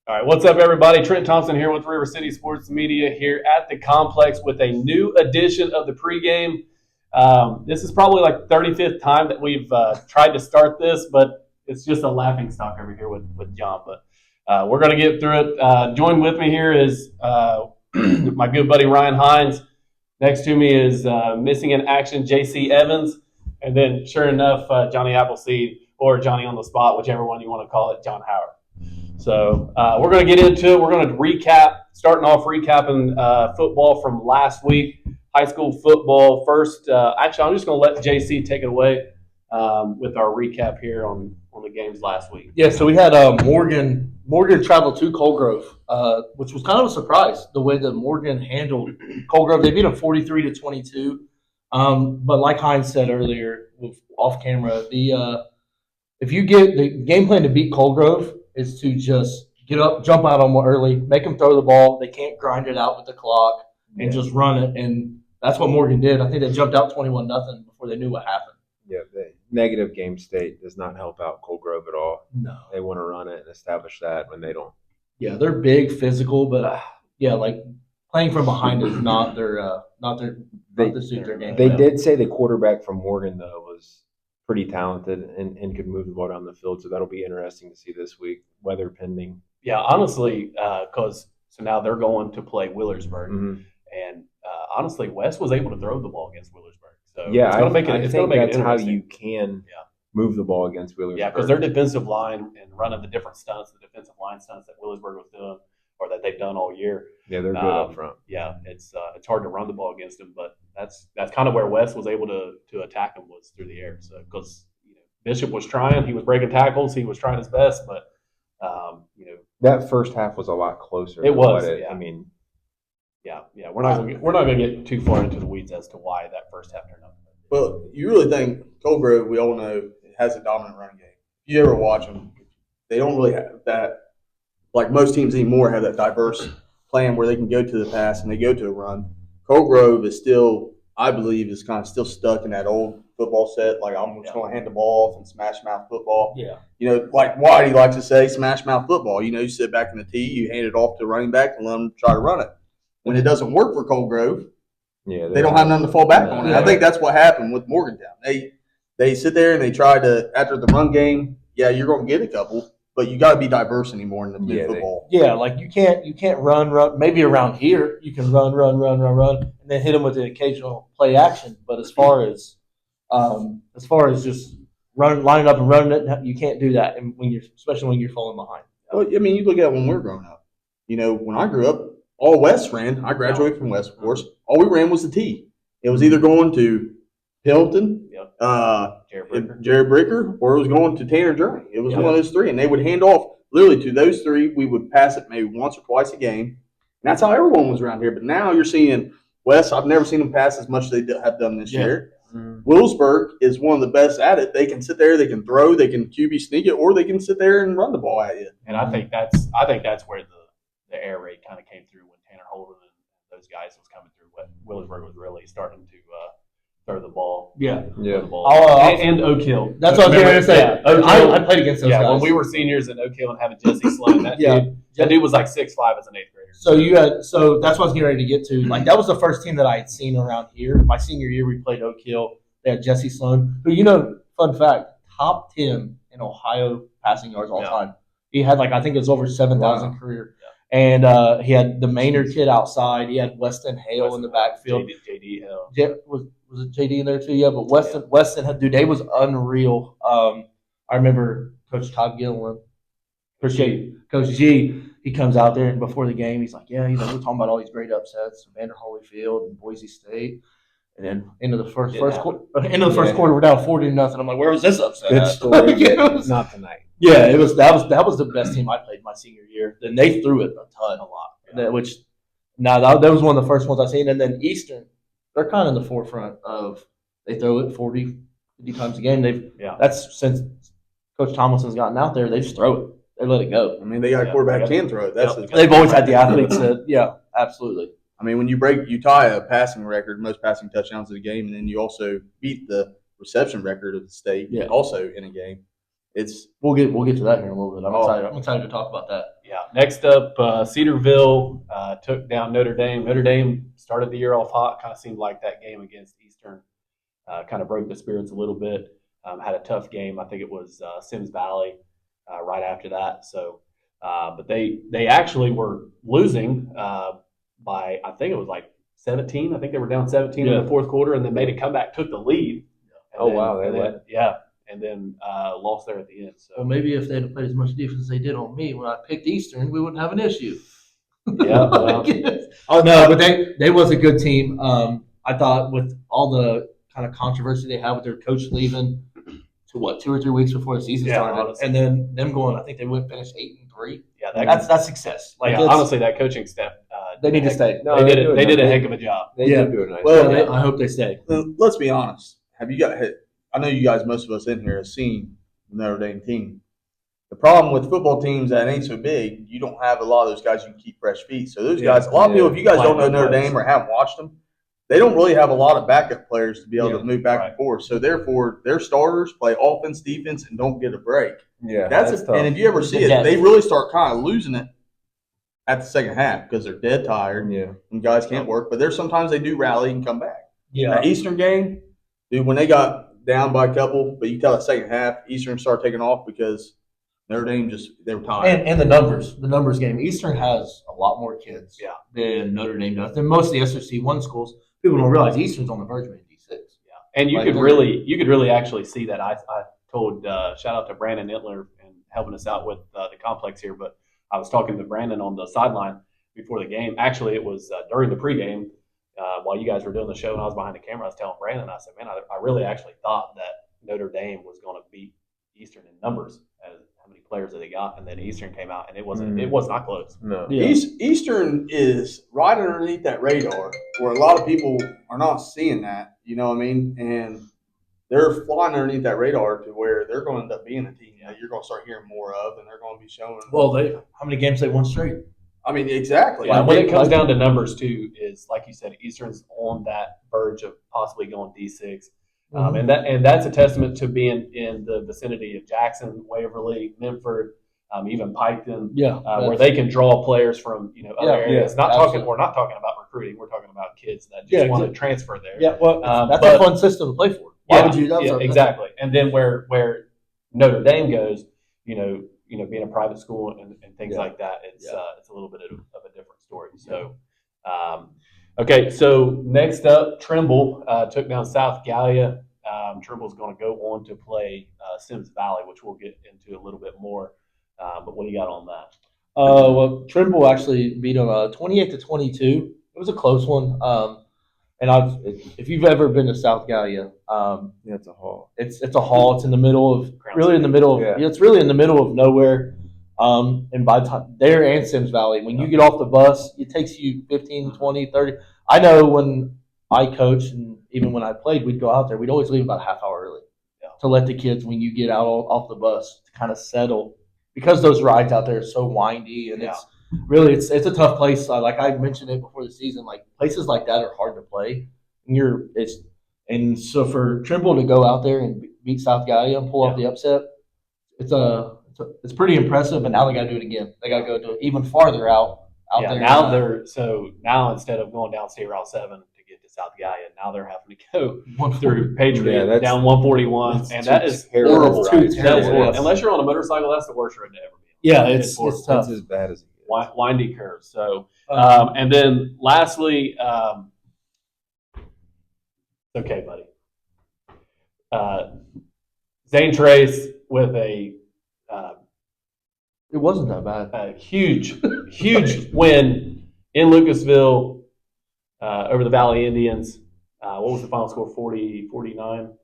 All right, what's up, everybody? Trent Thompson here with River City Sports Media here at the complex with a new edition of the pregame. This is probably like the 35th time that we've tried to start this, but it's just a laughing stock over here with John. But we're going to get through it. Joined with me here is my good buddy Ryan Hines. Next to me is missing in action JC Evans. And then, sure enough, Johnny Appleseed or Johnny on the spot, whichever one you want to call it, John Howard. So we're going to get into it. We're going to recapping football from last week, high school football. First, actually, I'm just going to let JC take it away with our recap here on the games last week. Yeah, so we had Morgan traveled to Coalgrove, which was kind of a surprise the way that Morgan handled Coalgrove. They beat them 43-22. But like Hines said earlier, off camera, if you get the game plan to beat Coalgrove is to just get up, jump out on them early, make them throw the ball. They can't grind it out with the clock and just run it. And that's what Morgan did. I think they jumped out 21-0 before they knew what happened. Yeah, the negative game state does not help out Coalgrove at all. No. They want to run it and establish that when they don't. Yeah, they're big, physical, but like playing from behind is not their suit their game. They did say the quarterback from Morgan though was pretty talented and could move the ball down the field, so that'll be interesting to see this week, weather pending. Yeah, honestly, because so now they're going to play Willersburg, and honestly, West was able to throw the ball against Willersburg. So yeah, it's going to make it. I It's think going to make that's it how interesting. you can move the ball against Willersburg. Yeah, because their defensive line and running the different stunts, the defensive line stunts that Willersburg was doing or that they've done all year. Yeah, they're good up front. Yeah, it's hard to run the ball against them, but that's kind of where West was able to attack them was through the air. So because Bishop was trying, he was breaking tackles, he was trying his best, but that first half was a lot closer. It was. I mean, yeah, we're not going to get too far into the weeds as to why that first half turned out. Well, you really think Coalgrove, we all know, has a dominant running game. If you ever watch them, they don't really have that, like most teams anymore, have that diverse plan where they can go to the pass and they go to a run. Coalgrove is still, I believe, is kind of still stuck in that old football set, like I'm just going to hand the ball off and smash mouth football. Yeah. Like Whitey likes to say, smash mouth football. You sit back in the tee, you hand it off to the running back and let them try to run it. When it doesn't work for Coalgrove, they don't have nothing to fall back on. And I think that's what happened with Morgantown. They sit there and they try to, after the run game, you're going to get a couple, but you got to be diverse anymore in the football. Like you can't run. Maybe around here you can run, and then hit them with an occasional play action. But as far as just lining up and running it, you can't do that. And especially when you're falling behind. Well, I mean, you look at it when we were growing up. When I grew up, all West ran. I graduated from West, of course. All we ran was the T. It was either going to Pendleton, Jared Bricker, or it was going to Tanner Journey. It was one of those three, and they would hand off literally to those three. We would pass it maybe once or twice a game, and that's how everyone was around here. But now you're seeing West. I've never seen them pass as much as they have done this year. Willisburg is one of the best at it. They can sit there, they can throw, they can QB sneak it, or they can sit there and run the ball at you. And I think that's where the air raid kind of came through when Tanner Holden and those guys was coming through. When Willisburg was really starting to throw the ball. Throw the ball. And Oak Hill. That's what I was going to say. I played against those guys. When we were seniors in Oak Hill and having Jesse Sloan, that dude was like 6'5" as an 8th grader. So that's what I was getting ready to get to. Like that was the first team that I had seen around here. My senior year, we played Oak Hill. They had Jesse Sloan, who fun fact, top 10 in Ohio passing yards all time. He had I think it was over 7,000 career. And he had the Maynard kid outside. He had Weston Hale in the backfield. JD Hale. Was it JD in there too? Yeah, but Weston had, dude, they was unreal. I remember Coach Todd Gilliland, Coach G, he comes out there and before the game, he's like, we're talking about all these great upsets, Vander Holyfield and Boise State. And then into the first quarter, we're down 40-0. I'm like, where was this upset? Good story. Not tonight. Yeah, it was. That was the best team I played my senior year. Then they threw it a lot. That was one of the first ones I seen. And then Eastern, they're kind of in the forefront of they throw it 40, 50 times a game. That's since Coach Tomlinson's gotten out there. They just throw it. They let it go. I mean, they got a quarterback can throw it. They've always had the athletes. Absolutely. I mean, when you tie a passing record, most passing touchdowns in a game, and then you also beat the reception record of the state, also in a game. We'll get to that here in a little bit. I'm excited to talk about that. Yeah, Next up, Cedarville took down Notre Dame. Notre Dame started the year off hot. Kind of seemed like that game against Eastern kind of broke the spirits a little bit. Had a tough game. I think it was Sims Valley right after that. So, but they actually were losing by, I think it was like 17. I think they were down 17 in the fourth quarter, and then made a comeback, took the lead. Wow. And then lost there at the end. So Well, maybe if they had played as much defense as they did on me when I picked Eastern, we wouldn't have an issue. yeah, well, No, but they was a good team. I thought with all the kind of controversy they had with their coach leaving to 2 or 3 weeks before the season started, honestly. and then them going, I think they went finish 8-3. yeah, That's success. Like yeah, honestly, that coaching staff they need to stay. No, they they're did doing a nice. heck of a job. They Yeah. did do a nice Well, job. I hope they stay. Let's be honest. Have you got? I know you guys, most of us in here, have seen the Notre Dame team. The problem with football teams that ain't so big, you don't have a lot of those guys you can keep fresh feet. So those guys, a lot of people, if you guys don't know Notre Dame or haven't watched them, they don't really have a lot of backup players to be able to move back and forth. So therefore, their starters play offense, defense, and don't get a break. Yeah, That's tough. and if you ever see it, they really start kind of losing it at the second half because they're dead tired and guys can't work. But there's sometimes they do rally and come back. Yeah. That Eastern game, dude, when they got down by a couple, but you tell the second half, Eastern started taking off because Notre Dame they were tired. And the numbers game. Eastern has a lot more kids than Notre Dame does. Than most of the SRC1 schools. People don't realize Eastern's on the verge of D6. Yeah, and you could really actually see that. I told shout out to Brandon Ittler and helping us out with the complex here, but I was talking to Brandon on the sideline before the game. Actually, it was during the pregame while you guys were doing the show, and I was behind the camera. I was telling Brandon, I said, man, I really actually thought that Notre Dame was going to beat Eastern in numbers. How many players that they got, and then Eastern came out, and it was not close. No. Yeah. Eastern is right underneath that radar where a lot of people are not seeing that, you know what I mean? And they're flying underneath that radar to where they're going to end up being a team that you're going to start hearing more of, and they're going to be showing. Well, how many games they won straight? I mean, exactly. Yeah, when it comes down to numbers, too, is like you said, Eastern's on that verge of possibly going D6. And that's a testament to being in the vicinity of Jackson, Waverly, Memphis, even Piketon, where they can draw players from other areas. We're not talking about recruiting. We're talking about kids that just want to transfer there. Yeah, well, that's a fun system to play for. Why would you? Exactly. And then where Notre Dame goes, being a private school and things like that, it's a little bit of a different story. So. Okay, so next up, Trimble took down South Gallia. Trimble's going to go on to play Sims Valley, which we'll get into a little bit more. But what do you got on that? Well, Trimble actually beat them 28-22. It was a close one. If you've ever been to South Gallia, It's a haul. It's a haul. It's in the middle of Crown really in the middle of Yeah. it's really in the middle of nowhere. And by the time there and Sims Valley, when you get off the bus, it takes you 15, 20, 30. I know when I coach and even when I played, we'd go out there. We'd always leave about a half hour early to let the kids, when you get out off the bus, to kind of settle, because those rides out there are so windy and it's a tough place. Like I mentioned it before the season, like places like that are hard to play. And so for Trimble to go out there and beat South Gallia and pull off the upset, it's pretty impressive. And now they got to do it again. They got to go do it even farther out there. Now instead of going down State Route 7 to get to South Gallia, now they're having to go through Patriot down 141, and that is horrible. That is horrible. Unless you're on a motorcycle, that's the worst road to ever be on. Yeah, it's tough. It's as bad as it gets. Windy curves. So, and then lastly, okay, buddy. Zane Trace with a it wasn't that bad. a huge win in Lucasville over the Valley Indians. What was the final score? 49-0?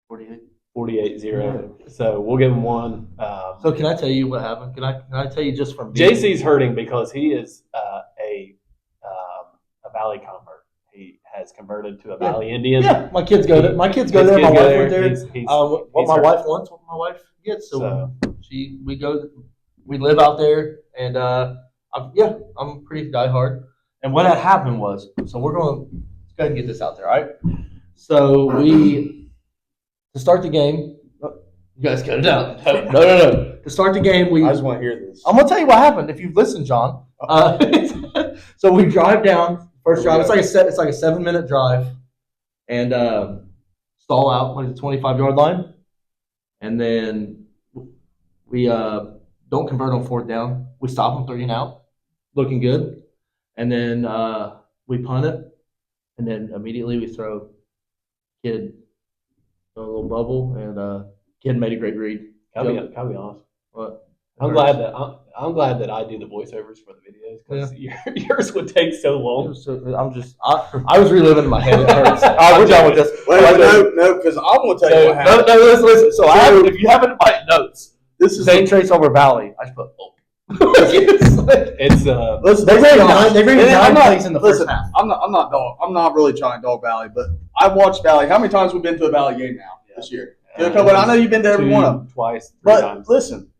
48-0. So we'll give him one. So can I tell you what happened? Can I tell you just from JC's hurting because he is a Valley convert. He has converted to a Valley Indian. Yeah, my kids go there. My wife went there. What my wife wants, what my wife gets. So we live out there, and I'm pretty diehard. And what had happened was, so let's go ahead and get this out there, all right? So to start the game, you guys cut it out. No. To To start the game, I just want to hear this. I'm gonna tell you what happened. If you've listened, John. So we drive down. First drive. It's like a 7-minute drive, and stall out like the 25-yard line, and then we don't convert on 4th down. We stop on 3 and out, looking good, and then we punt it, and then immediately we throw kid a little bubble, and kid made a great read. Can I be honest? What? I'm glad that I do the voiceovers for the videos because yours would take so long. I was reliving in my head. It hurts. We're done with this. Wait, no, because I want to tell you what happened. No, listen. So if you haven't in my notes, this is St. Trace over Valley. I just put It's Listen, they ran 9 plays in the first listen, half. I'm not really trying to dog Valley, but I've watched Valley. How many times we've been to a Valley game now this year? But I know you've been to every one of them. Twice, 3 But times. listen,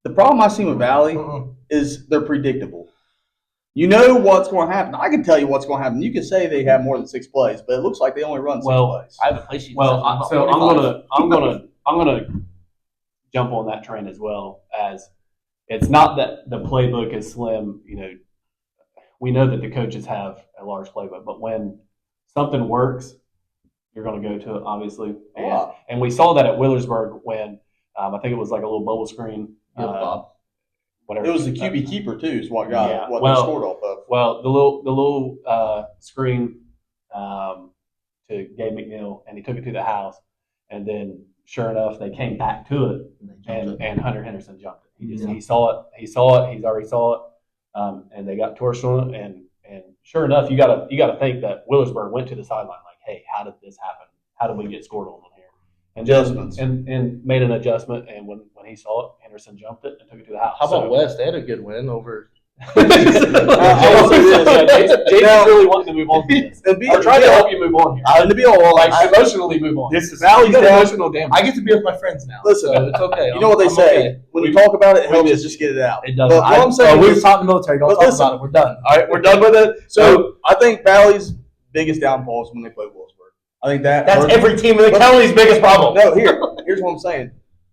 the problem I see with Valley is they're predictable. You know what's going to happen. I can tell you what's going to happen. You can say they have more than 6 plays, but it looks like they only run 6 plays. I have a play sheet. So I'm gonna jump on that train as well. As it's not that the playbook is slim. You know, we know that the coaches have a large playbook, but when something works, you're going to go to it, obviously. And we saw that at Willersburg when I think it was like a little bubble screen. Whatever. It was the QB keeper too, is what got Yeah. what Well, they scored off of. Well, the little screen to Gabe McNeil, and he took it to the house, and then sure enough, they came back to it, and Hunter Henderson jumped it. He saw it. He's already saw it, and they got torched on it, and sure enough, you got to think that Willersburg went to the sideline like, hey, how did this happen? How did we get scored on here? And Adjustments. and made an adjustment, and when he saw it, Henderson jumped it and took it to the house. How about West? They had a good win over. Jason's really wanting to move on from this. I'm trying to help you move on here. And to be all Emotionally move on. This is Valley's You got down. emotional damage. I get to be with my friends now. Listen, so it's okay. You know what they I'm say? okay. When you talk about it, it we helps miss us just get it out. It doesn't. But what I'm saying we is, were taught in the military. Don't but talk listen. about it. We're done. all right, we're done with it. So I think Valley's biggest downfall is when they play Wolfsburg. I think that's every team in the county's biggest problem. No, here's what I'm saying.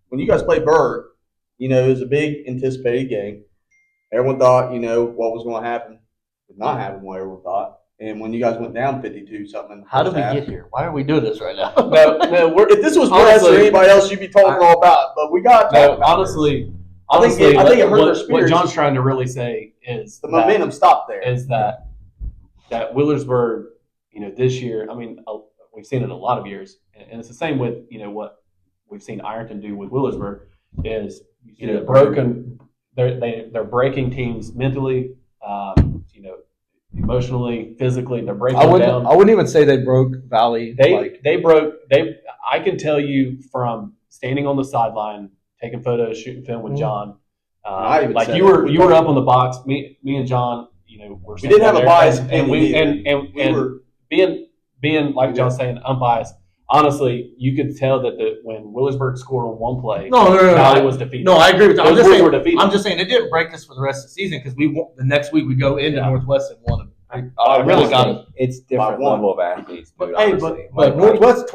When you guys play Berg, you know, it was a big anticipated game. Everyone thought, you know, what was going to happen. Did not happen what everyone thought. And when you guys went down 52-something, How did we get here? Why are we doing this right now? No, If this was Honestly, West or anybody else, you'd be talking all about it. But we got to talk No, about honestly, I think it hurt their what spirits. John's trying to really say is the momentum stopped there. is that Willersburg, you know, this year. I mean, we've seen it a lot of years, and it's the same with what we've seen Ironton do with Willersburg. Is broken. They're breaking teams mentally, emotionally, physically. They're breaking them down. I wouldn't even say they broke Valley. I can tell you from standing on the sideline, taking photos, shooting film with John. I even Like said you it. were up on the box. Me and John, were. We didn't have a bias and we were being like John's saying, unbiased. Honestly, you could tell that when Willersburg scored on one play, No. Valley was defeated. No, I agree with that. Those were defeated. I'm just saying it didn't break us for the rest of the season because the next week we go into Northwest and won. I really got it. It's different By one. level of athletes, dude. Hey, honestly. but Northwest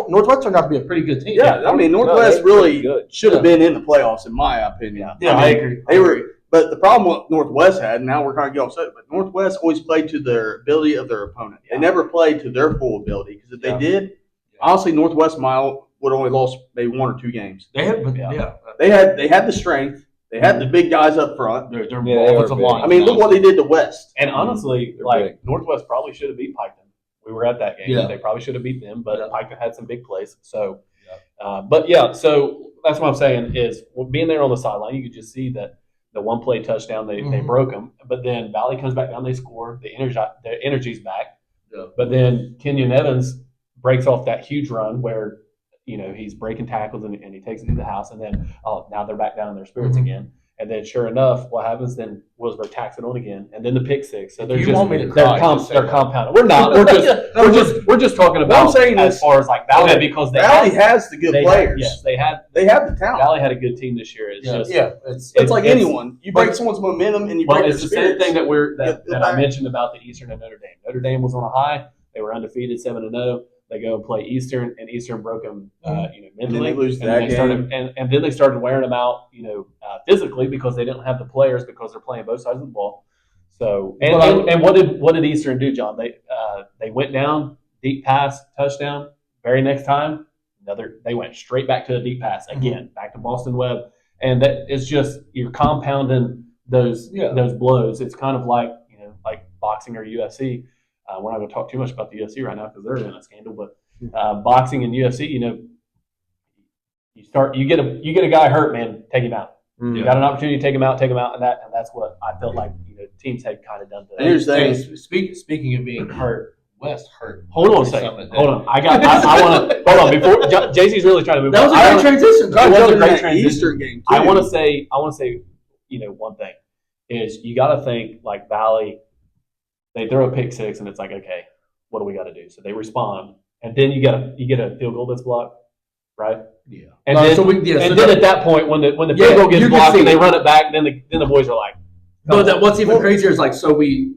turned out to be a pretty good team. Yeah, I mean, Northwest they're really pretty good. should have been in the playoffs, in my opinion. Yeah, I I mean, agree. They were, but the problem what Northwest had, and now we're kind of getting upset, but Northwest always played to their ability of their opponent. They never played to their full ability because if they did, honestly, Northwest would only lost maybe 1 or 2 games. They had, They had the strength. They had the big guys up front. their Yeah, they were offensive big. line. I mean, look what they did to West. And honestly, They're like big. Northwest probably should have beat Piketon. We were at that game. Yeah. They probably should have beat them, but Yeah. Piketon had some big plays. So, so that's what I'm saying is being there on the sideline, you could just see that the one play touchdown they broke them, but then Valley comes back down, they score, the energy's back. Yeah. But then Kenyon Evans breaks off that huge run where he's breaking tackles and he takes it to the house, and then now they're back down in their spirits again. And then, sure enough, what happens? Then Willersburg tacks it on again, and then the pick six. So they're You just want me to cry, just say they're that. compounded. We're not. We're just talking about I'm saying as is- far as like Valley Okay, because they Valley has the good they players. Yes, they had. They have the talent. Valley had a good team this year. It's just It's like anyone. You break someone's momentum and you break it's their the same spirits. thing that Get I back. mentioned about the Eastern and Notre Dame. Notre Dame was on a high. They were undefeated, 7-0. They go and play Eastern, and Eastern broke them, And mentally. then they lose And that they game. started, and then they started wearing them out, physically because they didn't have the players because they're playing both sides of the ball. So, and what did Eastern do, John? They went down, deep pass, touchdown. Very next time, they went straight back to a deep pass again, back to Boston Webb, and that is just you're compounding those blows. It's kind of like like boxing or UFC. We're not going to talk too much about the UFC right now because they're in a scandal, but boxing and UFC, you get a guy hurt, man, take him out. You got an opportunity to take him out, and that's what I felt like teams had kind of done to. And here's the thing. Speaking of being hurt, West hurt. Hold on a second. Hold on. I want to hold on before JC's really trying to move. That was a great transition. That was a great That transition. Eastern game too. I want to say, one thing is you got to think like Valley. They throw a pick six, and it's like, okay, what do we got to do? So they respond, and then you get a field goal that's blocked, right? Yeah. And then at that point, when the field goal gets blocked and they run it back, then the boys are like. But what's even crazier is like so we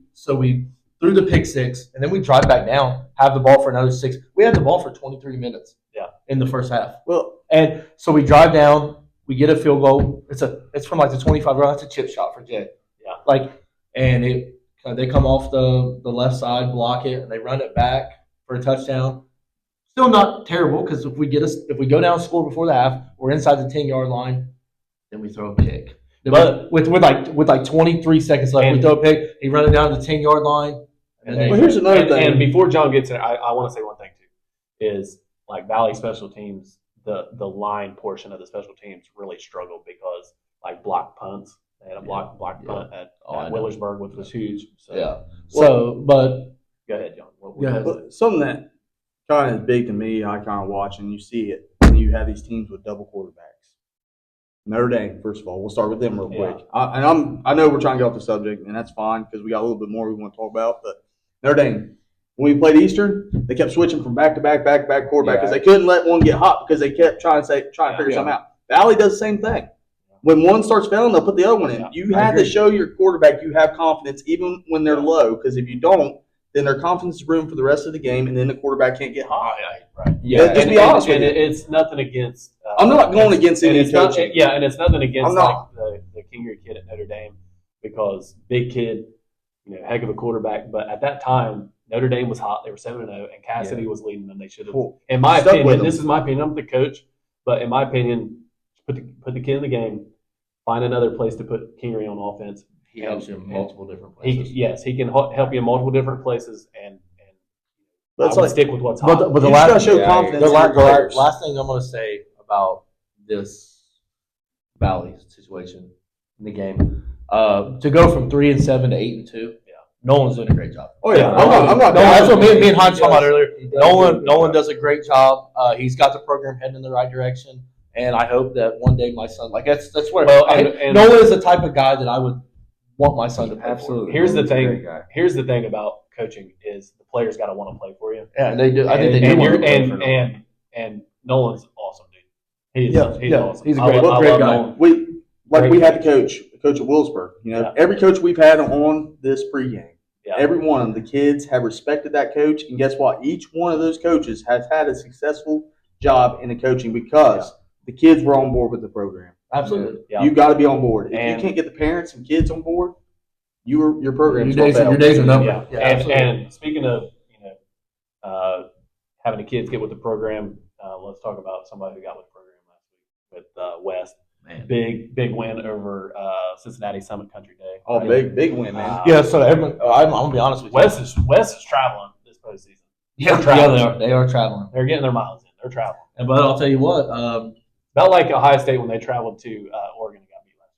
threw the pick six, and then we drive back down, have the ball for another 6. We had the ball for 23 minutes. Yeah. In the first half. Well, and so we drive down, we get a field goal. It's from like the 25 yard. It's a chip shot for Jay. Yeah. And they come off the left side, block it, and they run it back for a touchdown. Still not terrible because if we go down score before the half, we're inside the 10-yard line, then we throw a pick. But with like 23 seconds left, we throw a pick. He run it down to the 10-yard line. Here's another thing. And before John gets in, I want to say one thing too, is like Valley special teams, the line portion of the special teams really struggled because like block punts. They had a block punt at Willersburg, which was huge. So, but go ahead, John. But something that kind of is big to me, I kind of watch, and you see it when you have these teams with double quarterbacks. Notre Dame, first of all, we'll start with them real quick. I know we're trying to get off the subject, and that's fine because we got a little bit more we want to talk about. But Notre Dame, when we played Eastern, they kept switching from back to back quarterback because they couldn't let one get hot because they kept trying to figure something out. Valley does the same thing. When one starts failing, they'll put the other one in. You have to show your quarterback you have confidence even when they're low, because if you don't, then their confidence is room for the rest of the game, and then the quarterback can't get hot. Right. Yeah, just be honest with you. It's nothing against. I'm not going against any coaching. And it's nothing against like the Kingery kid at Notre Dame, because big kid, heck of a quarterback. But at that time, Notre Dame was hot. They were 7-0, and Cassidy was leading them. They should have. In my opinion, this is my opinion. I'm the coach, but in my opinion, put the kid in the game. Find another place to put Kingery on offense. he helps you in multiple different places. He can help you in multiple different places, and That's I would like stick with what's hot. But the you last, just gotta show confidence. the in your players. last thing I'm going to say about this Valley situation in the game, to go from 3-7 to 8-2, Nolan's doing a great job. Oh yeah, I'm not. That's what me and Heinz talking about earlier. Nolan does a great job. He's got the program heading in the right direction, and I hope that one day my son, that's where. Nolan is the type of guy that I would want my son to play. Absolutely. Here's the Nolan's a thing. great guy. Here's the thing about coaching is the players got to want to play for you. Yeah, they do. I think they And do. you're- want to play for Nolan. and Nolan's awesome, dude. He's awesome. He's a I great love guy. Nolan. We had the coach at Williamsburg. Every coach we've had on this pregame, Yeah. every one of the kids have respected that coach, and guess what? Each one of those coaches has had a successful job in the coaching because the kids were on board with the program. Absolutely. Yeah. You got to be on board. If And- you can't get the parents and kids on board, your program's Your days are numbered. Yeah. Yeah, absolutely. And speaking of having the kids get with the program, let's talk about somebody who got with the program last week with West. Man. Big win over Cincinnati Summit Country Day. Oh, right? big win, man. Yeah, so everyone, I'm going to be honest with you. West is traveling this postseason. Yeah, they're traveling. they are traveling. They're getting their miles in. They're traveling. But I'll tell you what, About like Ohio State when they traveled to Oregon and got beat last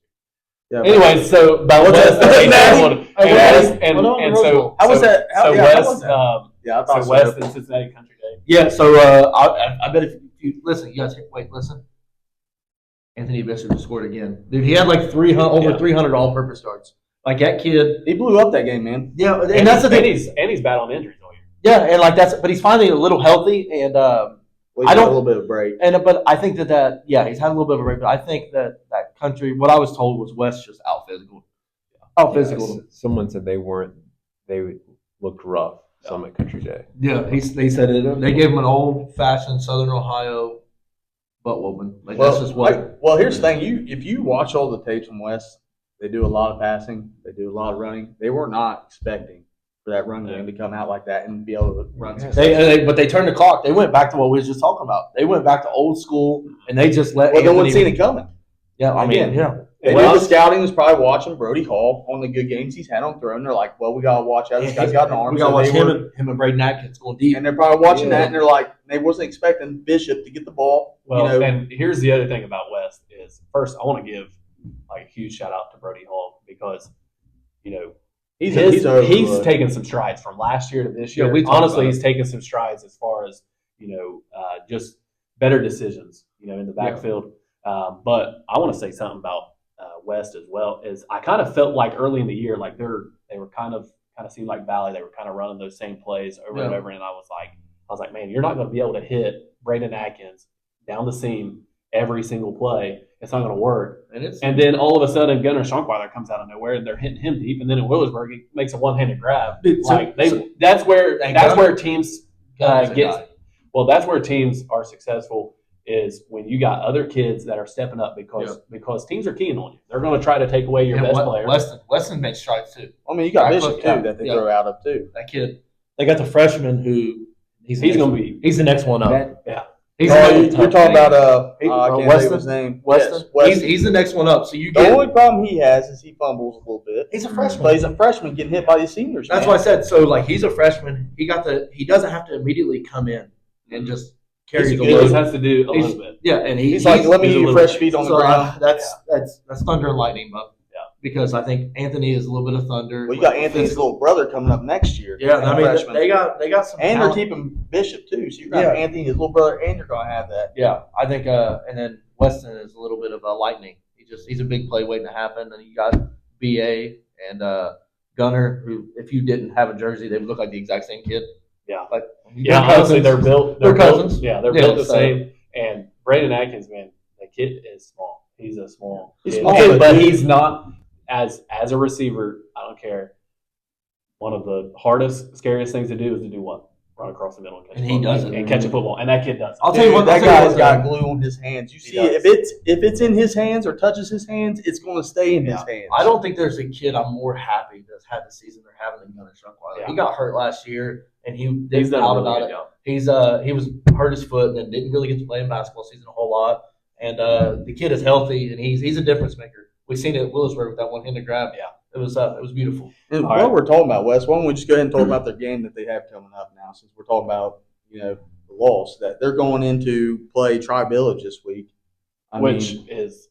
Yeah, year. Anyway, so but West they traveled and so How was that? So How West was that? Yeah, I thought so West and Cincinnati Country Day. yeah, so I bet if you listen, you guys listen. Anthony Bishop just scored again. Dude, he had like 300 all-purpose yards. Like that kid. He blew up that game, man. Yeah, and that's the thing. And he's battling injuries all year. Yeah, and like but he's finally a little healthy, and Well, he's I got don't- a little bit of a break. but I think that he's had a little bit of a break. But I think that Country, what I was told was West just out physical. Someone said they looked rough. Summit Country Day. Yeah, they said it. They gave him an old-fashioned Southern Ohio butt whooping. Like that's just what. Well, here's the thing. If you watch all the tapes from West, they do a lot of passing. They do a lot of running. They were not expecting for that run game to come out like that and be able to run. But they turned the clock. They went back to what we were just talking about. They went back to old school, and they just let. Well, no one's seen it coming. Yeah, I mean, yeah. And the scouting was probably watching Brody Hall on the good games he's had on throw, and they're like, well, we got to watch out. This guy's got an arm. We got to watch him and Braden Atkins going deep. And they're probably watching that, and they're like, they wasn't expecting Bishop to get the ball. Well, and here's the other thing about West is, first, I want to give like a huge shout out to Brody Hall because, he's taken some strides from last year to this year. Honestly, he's taken some strides as far as, just better decisions, in the backfield. But I want to say something about West as well. Is I kind of felt like early in the year, like they were kind of seemed like Valley. They were kind of running those same plays over and over, and I was like, man, you're not going to be able to hit Braden Atkins down the seam every single play. It's not going to work. And then all of a sudden, Gunnar Schunkweiler comes out of nowhere, and they're hitting him deep. And then in Willersburg, he makes a one-handed grab. That's where teams get. Well, that's where teams are successful. Is when you got other kids that are stepping up because teams are keying on you. They're going to try to take away your best player. Weston made strides too. I mean, you got Bishop too that they throw out of too. That kid. They got the freshman who he's the next one up. You're talking about I can't think of his name. Weston. Yes, Weston. He's the next one up. So the only problem he has is he fumbles a little bit. He's a freshman, but he's a freshman getting hit by the seniors. That's what I said. So he's a freshman. He doesn't have to immediately come in and just. Carry the load. He just has to do a little bit. Yeah, and he's like, let me get fresh feet on the ground. That's thunder and lightning, Buck. Yeah, because I think Anthony is a little bit of thunder. Well, you got Anthony's little brother coming up next year. Yeah, I mean they got some, and they're keeping Bishop too. So you're gonna have Anthony, his little brother, and you're gonna have that. Yeah, I think, and then Weston is a little bit of a lightning. He's a big play waiting to happen, and you got BA and Gunner, who if you didn't have a jersey, they would look like the exact same kid. Yeah, honestly, they're built. They're cousins. They're built the same. And Braden Atkins, man, the kid is small. He's a small. He's small, but he's not as a receiver. I don't care. One of the hardest, scariest things to do is to do what? Run across the middle and catch. And he does it. And catch a football, and that kid does. I'll tell you what, that guy's got glue on his hands. You see, if it's in his hands or touches his hands, it's going to stay in his hands. I don't think there's a kid I'm more happy that's had the season they're having than Gunnar Schunkweiler. Yeah. He got hurt last year. And he's done out about it. He was hurt his foot and then didn't really get to play in basketball season a whole lot. And the kid is healthy and he's a difference maker. We've seen it at Willersburg with that one-handed grab. Yeah, it was beautiful. And while we're talking about West, why don't we just go ahead and talk about their game that they have coming up now? Since we're talking about the loss that they're going into play Tri-Village this week, which is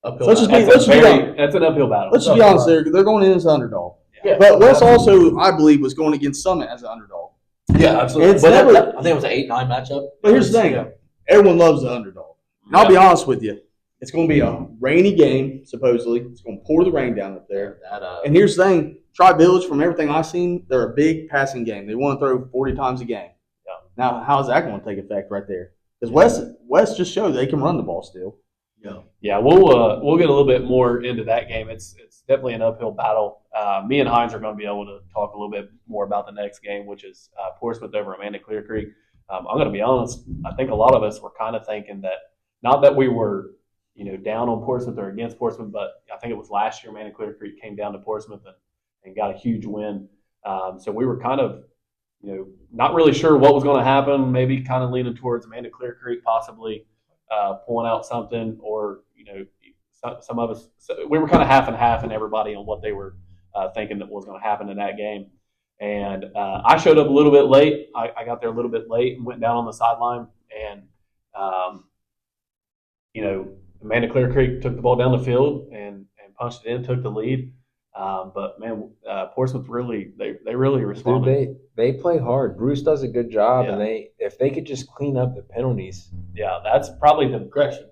uphill. That's an uphill battle. Let's just be honest. They're going in as an underdog. Yeah, but West also, I believe, was going against Summit as an underdog. Yeah, absolutely. I think it was an 8-9 matchup. But here's the thing. Everyone loves the underdog. And I'll be honest with you. It's going to be a rainy game, supposedly. It's going to pour the rain down up there. And here's the thing. Tri-Village, from everything I've seen, they're a big passing game. They want to throw 40 times a game. Yeah. Now, how is that going to take effect right there? Because West just showed they can run the ball still. Yeah, we'll get a little bit more into that game. It's definitely an uphill battle. Me and Hines are going to be able to talk a little bit more about the next game, which is Portsmouth over Amanda Clear Creek. I'm going to be honest. I think a lot of us were kind of thinking that not that we were down on Portsmouth or against Portsmouth, but I think it was last year Amanda Clear Creek came down to Portsmouth and got a huge win. So we were kind of not really sure what was going to happen. Maybe kind of leaning towards Amanda Clear Creek possibly pulling out something, or some of us. So we were kind of half and half, and everybody on what they were thinking that was going to happen in that game. And I showed up a little bit late. I got there a little bit late and went down on the sideline, and Amanda Clear Creek took the ball down the field and punched it in, took the lead. But man, Portsmouth really they really responded. Dude, they play hard. Bruce does a good job, and if they could just clean up the penalties. Yeah, that's probably the correction.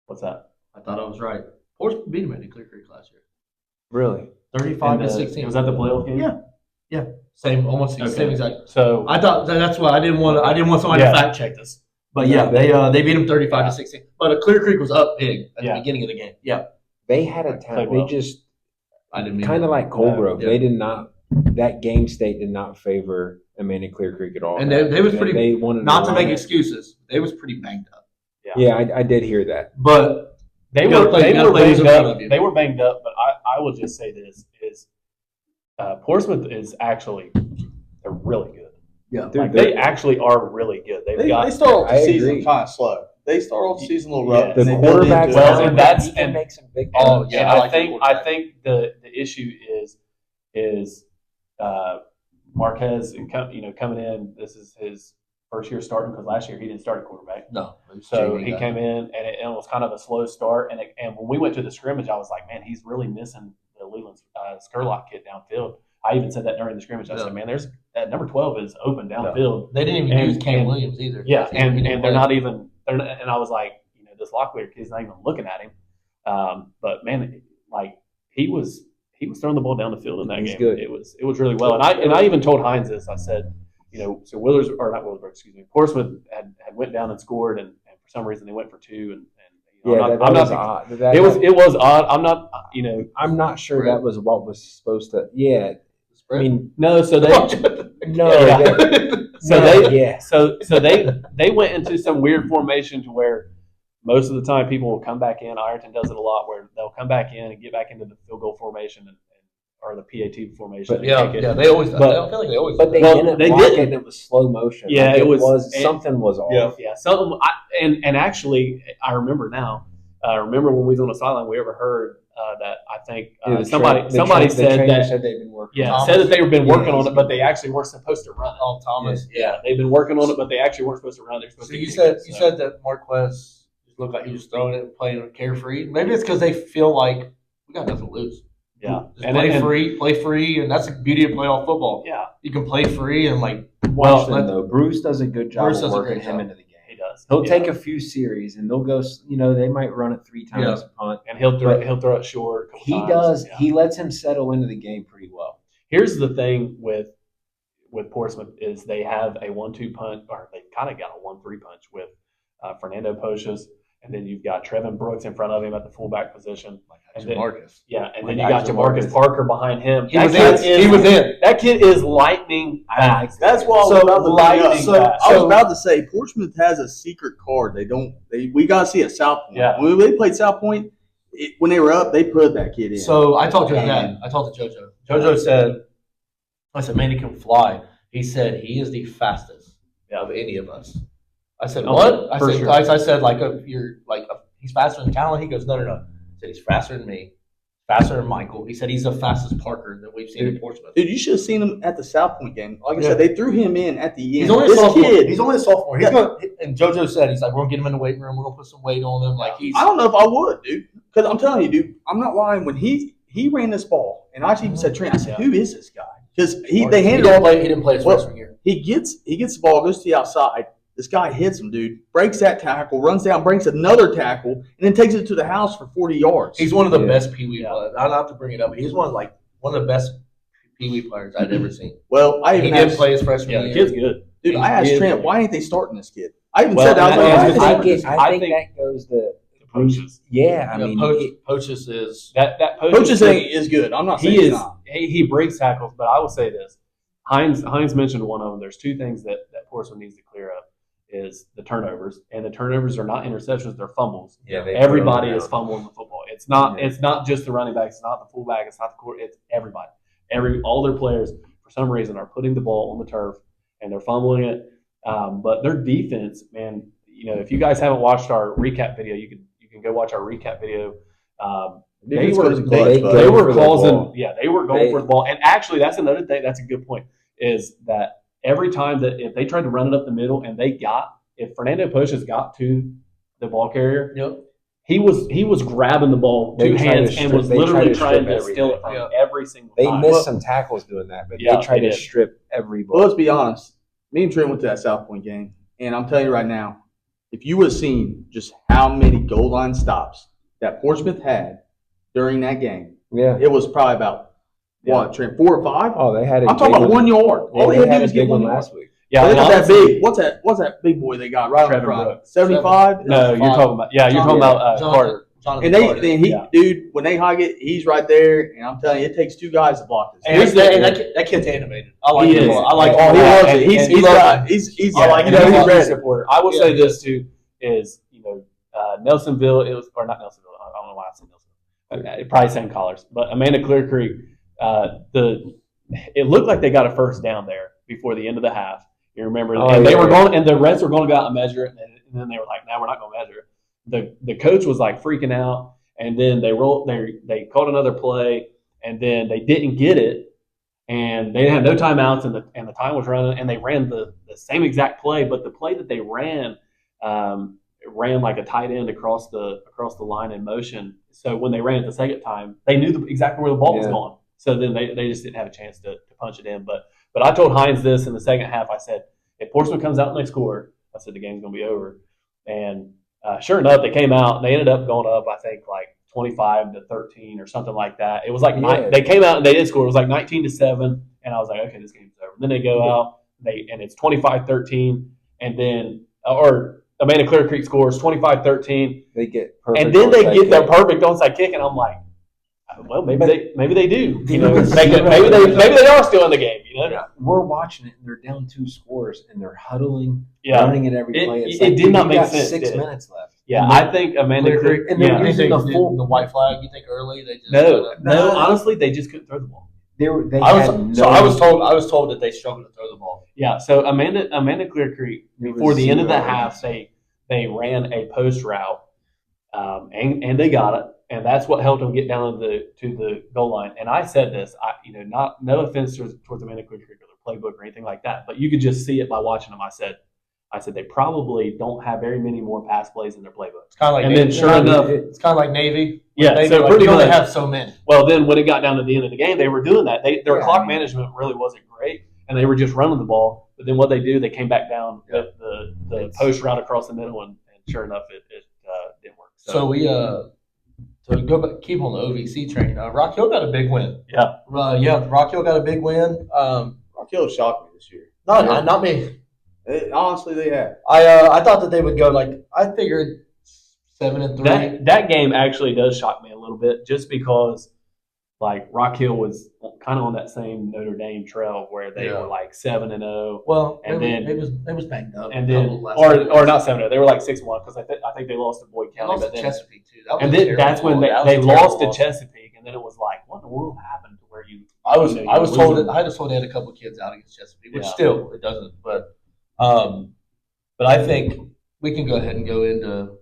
What's that? I thought I was right. Portsmouth beat them in Clear Creek last year. Really? 35-16. Was that the playoff game? Yeah. Same, almost the same exact. So I thought that's why I didn't want somebody to fact check this. But they beat them 35-16. But Clear Creek was up big at the beginning of the game. Yeah. They had a time. They just kind of like Colgrove. They did not that game state did not favor Amanda Clear Creek at all. And they was pretty They wanted not to run make it. excuses. They was pretty banged up. Yeah, I did hear that. But They You gotta were play- they you gotta were play who's banged in front up. of you. They were banged up, but I will just say this is Portsmouth is actually they're really good. yeah, They're Like, they actually are really good. They've They got start off the I season agree. kind of slow. They start off the season a little Yeah. rough. The and they build quarterback, into it. Well, and that's- he can and- make some big. Oh, plays. yeah, and I I like think your quarterback. the issue is Marquez and coming in. This is his first year starting because last year he didn't start at quarterback. no. So he came in and it was kind of a slow start. And when we went to the scrimmage, I was like, man, he's really missing the Leland Skurlock kid downfield. I even said that during the scrimmage. I Yeah. said, man, there's that number 12 is open downfield. They didn't even And- use Cam and- Williams either. Yeah, He and didn't they're play. not even. And I was like, this Locklear kid's not even looking at him. But man, like he was throwing the ball down the field in that He's game. good. It was really well. And I even told Hines this. I said, so Willers or not Willersburg, excuse me, Portsmouth had went down and scored, and for some reason they went for two. And Yeah, I'm that not. was odd. That- It was odd. I'm not. I'm not sure that was what was supposed to. Yeah, I mean, No. So they. no. Yeah. they- So no, they. yeah. So they went into some weird formation to where most of the time people will come back in. Ironton does it a lot where they'll come back in and get back into the field goal formation or the PAT formation. But and Yeah, kick it. yeah, they always. But- I feel like they always. But they Well, didn't they block didn't. it. And it was slow motion. Yeah, Like, it was- something was off. Yeah. Yeah, something. And actually, I remember now. Remember when we was on the sideline, we overheard that I think Yeah, the somebody the said trainer that said they've been working. yeah Thomas. said that they've been working Yeah, on it, but they actually weren't supposed to run it. Oh, Thomas. Yeah, they've been working on it, but they actually weren't supposed to run it. They're supposed So to you kick said it, you so. said that Marquez looked like he was throwing it, playing carefree. Maybe it's because they feel like we got nothing to lose. Yeah, Just and play free, and that's the beauty of playoff football. Yeah, You can play free and like well, Watch them, though. Bruce does a good job Bruce of does a working great him job. into the game. he does. He'll Yeah. take a few series and they'll go. They might run it 3 times Yeah. punt. and he'll throw But it short. A couple He times. does. Yeah. He lets him settle into the game pretty well. Here's the thing with Portsmouth is they have a 1-2 punch, or they kind of got a 1-3 punch with Fernando Poches, and then you've got Trevin Brooks in front of him at the fullback position. And then, Marcus. yeah, and Like then you got Jamarcus. Jamarcus Parker behind him. He was in. That kid is lightning fast. That's what I was So about to bring lightning up. fast. I was about to say Portsmouth has a secret card. We got to see at South Point. Yeah. When they played South Point, when they were up, they put that kid in. So I talked to his And- dad. I talked to JoJo. JoJo said, I said, man, he can fly. He said he is the fastest of any of us. I said, Oh, what? I for said, sure. I said, he's faster than Talon. He goes, no. I said, he's faster than me, faster than Michael. He said, he's the fastest Parker that we've seen in Portsmouth. Dude, you should have seen him at the South Point game. Like I Yeah. said, they threw him in at the end. He's only a This sophomore. kid, He's only a sophomore. He's Yeah. gonna, and JoJo said, he's like, we're gonna get him in the weight room. We're gonna put some weight on him. Like he's. I don't know if I would, dude. Because I'm telling you, dude, I'm not lying. When he ran this ball, and I even said, Trent, I said, Yeah. who is this guy? Because they He handed didn't him. play. He didn't play his Well, freshman year. He gets the ball, goes to the outside. This guy hits him, dude. Breaks that tackle, runs down, breaks another tackle, and then takes it to the house for 40 yards. He's one of the Yeah. best Pee Wee Yeah. players. I don't have to bring it up. He's one of the best Pee Wee players I've ever seen. well, I He even didn't asked, play his freshman Yeah, the year. kid's good. dude, I asked He is Trent, good. why ain't they starting this kid? I even Well, said, I was and like, that- why and ain't they I starting think- this I think think- that goes to Poches. Yeah, I mean, Poches is That Coach's kid- thing is good. I'm not saying he he's is not. he breaks tackles, but I will say this: Hines mentioned one of them. There's two things that Portsmouth needs to clear up: is the turnovers, and the turnovers are not interceptions; they're fumbles. yeah, they Everybody put 'em is down. fumbling the football. It's not Yeah. it's not just the running back. It's not the fullback. It's not the court. It's everybody. All their players for some reason are putting the ball on the turf and they're fumbling it. But their defense, man, if you guys haven't watched our recap video, you can go watch our recap video. They Defense were goes in clutch, they bud. go they for were the causing, ball. they were going for the ball. And actually, that's another thing. That's a good point. Is that every time that if they tried to run it up the middle and if Fernando Poches got to the ball carrier, he was grabbing the ball They two tried to hands and strip- was they tried literally to trying strip to steal it from everything. him every single They time. missed some tackles doing that, but Yeah, they tried they to did. strip every ball. Well, let's be honest. Me and Trent went to that South Point game, and I'm telling you right now, if you would have seen just how many goal line stops that Portsmouth had during that game, Yeah. it was probably about what, Trent, 4 or 5? Oh, they had. I'm talking about 1 yard. All they had to do was a get big 1 one yard. last week. Yeah, Look and at that honestly- big. What's that big boy they got right Trevor in front? Brooks. 75? No, you're talking about. Yeah, you're talking about Carter. And dude, when they hug it, he's right there, and I'm telling you, it takes two guys to block this. And that kid's animated. I like He him. is. I like. Oh, he him. loves And it. he's- He's I like You him. know, He's he's a ready. supporter. I will say this too is Nelsonville. It was or not Nelsonville. I don't know why I said Nelsonville. Probably same colors, but Amanda Clear Creek. It looked like they got a first down there before the end of the half. You remember, and they were going, and the refs were going to go out and measure it, and then they were like, "No, we're not going to measure it." The coach was like freaking out, and then they called another play, and then they didn't get it, and they had no timeouts, and the time was running, and they ran the same exact play, but the play that they ran ran like a tight end across the line in motion. So when they ran it the second time, they knew exactly where the ball was going. So then they just didn't have a chance to punch it in. But I told Hines this in the second half. I said, if Portsmouth comes out and they score, I said the game's going to be over. And sure enough, they came out and they ended up going up, I think, like 25-13 or something like that. It was like they came out and they did score. It was like 19-7, and I was like, okay, this game's over. Then they go out, and it's 25-13, and then Amanda Clear Creek scores 25-13. They get perfect. And then they get their perfect onside kick, and I'm like, well, maybe they do. You know, maybe they are still in the game. You know, Yeah. We're watching it, and they're down 2 scores, and they're huddling, Yeah. running it every play. It did not make sense, 6 did it? minutes left. Yeah, I think Amanda Clear. And they're Yeah. using the white flag. You think early they just No. Honestly, they just couldn't throw the ball. I was told that they struggled to throw the ball. Yeah. So Amanda Clear Creek before the end of the half, they ran a post route, and they got it. And that's what helped them get down to the goal line. And I said this, no offense towards Amanda Clear Creek or their playbook or anything like that, but you could just see it by watching them. I said they probably don't have very many more pass plays in their playbook. It's kind of like And Navy. then sure enough, it's kind of like Navy. Yeah, Navy, so like, pretty you only much. have so many. Well, then when it got down to the end of the game, they were doing that. Their clock management really wasn't great, and they were just running the ball. But then what they do, they came back down the post route across the middle, and sure enough, it didn't work. So we to go back, keep on the OVC train. Rock Hill got a big win. Yeah. Rock Hill got a big win. Rock Hill shocked me this year. Not me. Honestly, they have. I thought that they would go I figured 7-3. That game actually does shock me a little bit, just because like Rock Hill was kind of on that same Notre Dame trail where they were like 7-0. Well, and it was banged up. And then or not 7-0. They were like 6-1 because I think they lost to Boyd They County. lost But to then, Chesapeake too. That was and a then terrible that's when loss. they That was a lost to terrible loss. Chesapeake, and then it was like, what in the world happened to where you? I was told losing? that I just told they had a couple of kids out against Chesapeake, which Yeah. still it doesn't. But I think we can go ahead and go into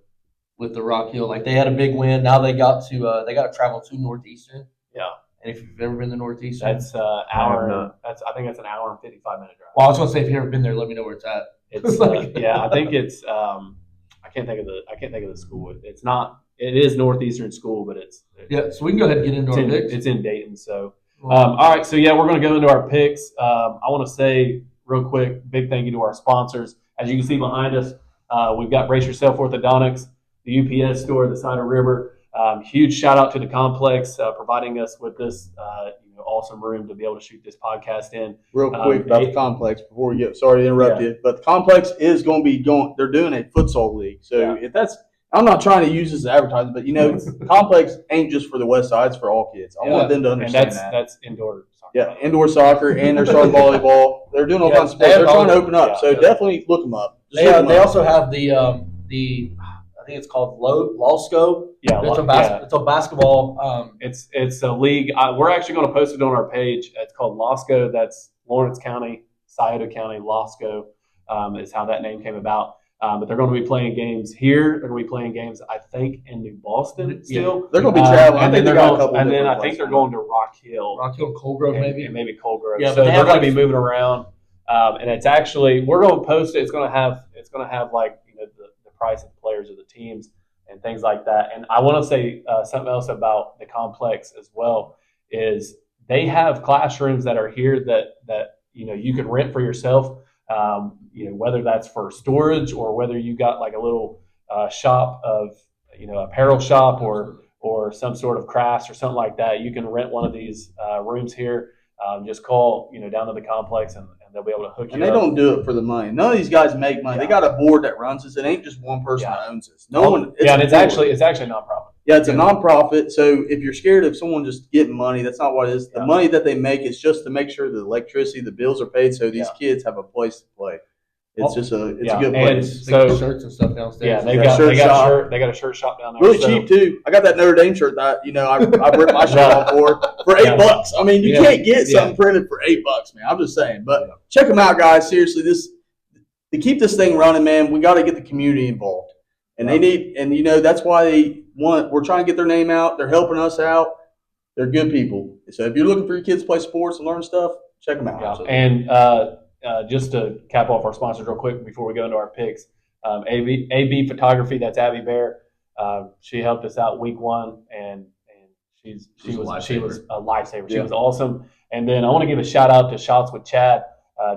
with the Rock Hill. Like they had a big win. Now they got to travel to Northeastern. Yeah. And if you've ever been to Northeastern, That's hour. I think that's an hour and 55-minute drive. well, I was gonna say if you've ever been there, let me know where it's at. It's I think it's I can't think of the school. It's not. It is Northeastern School, but it's Yeah, so we can go ahead and get into our picks. it's in Dayton. So all right, so yeah, we're going to go into our picks. I want to say real quick, big thank you to our sponsors. As you can see behind us, we've got Brace Yourself Orthodontics, the UPS store at the side of River. Huge shout out to the Complex providing us with this awesome room to be able to shoot this podcast in. Real quick about the Complex before we get sorry to interrupt you, but the Complex is going to be going. They're doing a futsal league, so if that's. I'm not trying to use this as advertising, but Complex ain't just for the West Side; it's for all kids. I want them to understand that. That's indoor soccer. Yeah, indoor soccer, and they're starting volleyball. They're doing all kinds of sports. They're trying to open up, so definitely look them up. They also have the I think it's called LawSco. Yeah, it's a basketball. It's a league. We're actually going to post it on our page. It's called LawSco. That's Lawrence County, Scioto County. LawSco is how that name came about. But they're going to be playing games here. They're going to be playing games, I think, in New Boston still. They're going to be traveling. And then they're got a couple. And then I think they're going to Rock Hill. Rock Hill, Coldgrove, maybe. And maybe Coldgrove. Yeah, so but they're going to be moving around. And it's actually, we're going to post it. It's going to have like the price of the players of the teams and things like that. And I want to say something else about the Complex as well is they have classrooms that are here that you can rent for yourself. Whether that's for storage or whether you got like a little shop of apparel shop or some sort of crafts or something like that, you can rent one of these rooms here. just call down to the complex and they'll be able to hook you And they up. don't do it for the money. None of these guys make money. Yeah. They got a board that runs this. It ain't just one person Yeah. that owns this. No one. Yeah, and it's a board. actually a nonprofit. Yeah, it's a nonprofit. So if you're scared of someone just getting money, that's not what it is. The Yeah. money that they make is just to make sure the electricity, the bills are paid, so these Yeah. kids have a place to play. It's just a Yeah, good and place. They got so shirts and stuff downstairs. yeah, they Yeah, got shirt shop. they got a shirt shop down there. Really So- cheap too. I got that Notre Dame shirt that I ripped my shirt off for Yeah. $8. I mean, you Yeah. can't get Yeah. something printed for $8, man. I'm just saying. But check them out, guys. Seriously, to keep this thing running, man, we got to get the community involved, and they need, and that's why we're trying to get their name out. They're helping us out. They're good people. So if you're looking for your kids to play sports and learn stuff, check them out. Yeah, So- and just to cap off our sponsors real quick before we go into our picks, AB Photography, that's Abby Bear. She helped us out week 1, and she was a lifesaver. She Yeah. was awesome. And then I want to give a shout out to Shots with Chad,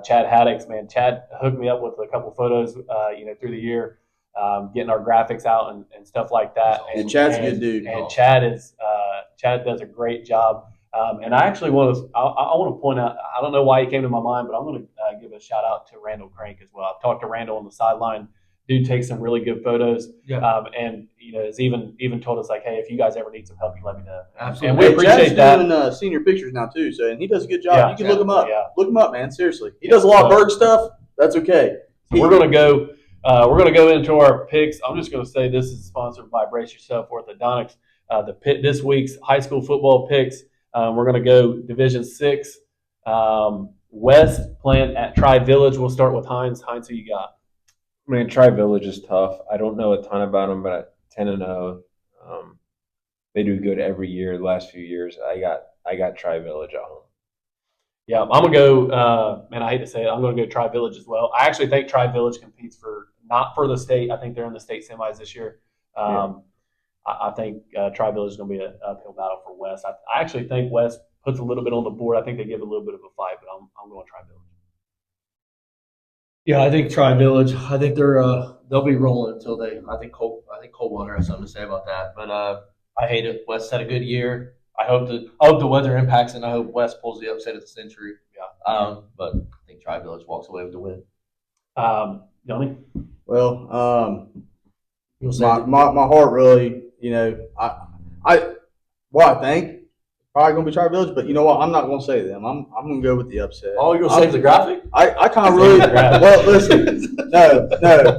Chad Haddix. Man, Chad hooked me up with a couple photos, through the year, getting our graphics out and stuff like that. And Chad's a good dude. And Chad does a great job. And I actually want to point out, I don't know why he came to my mind, but I'm going to give a shout out to Randall Crank as well. I've talked to Randall on the sideline. Dude takes some really good photos. Yeah. And has even told us, like, hey, if you guys ever need some help, you let me know. Absolutely. And we Hey, appreciate Chad's that. doing senior pictures now too, so and he does a good job. Yeah, You can look him up. yeah. Look him up, man. Seriously, he does a lot of bird stuff. That's okay. So we're gonna go. We're gonna go into our picks. I'm just gonna say this is sponsored by Brace Yourself Orthodontics. This week's high school football picks. We're gonna go Division 6. West playing at Tri Village. We'll start with Hines. Hines, who you got? Man, Tri Village is tough. I don't know a ton about them, but at 10-0, they do good every year. The last few years, I got Tri Village at home. Yeah, I'm gonna go. Man, I hate to say it, I'm gonna go Tri Village as well. I actually think Tri Village competes not for the state. I think they're in the state semis this year. I think Tri Village is gonna be an uphill battle for West. I actually think West puts a little bit on the board. I think they give a little bit of a fight, but I'm going Tri Village. Yeah, I think Tri Village. I think they'll be rolling until they. I think Coldwater has something to say about that. But I hate it. West had a good year. I hope the weather impacts it, and I hope West pulls the upset of the century. Yeah. But I think Tri Village walks away with the win. Johnny? Well, You'll say my heart really, I think probably gonna be Tri Village, but you know what? I'm not gonna say them. I'm gonna go with the upset. Oh, you're gonna save the graphic? I kind of really well. Listen, no.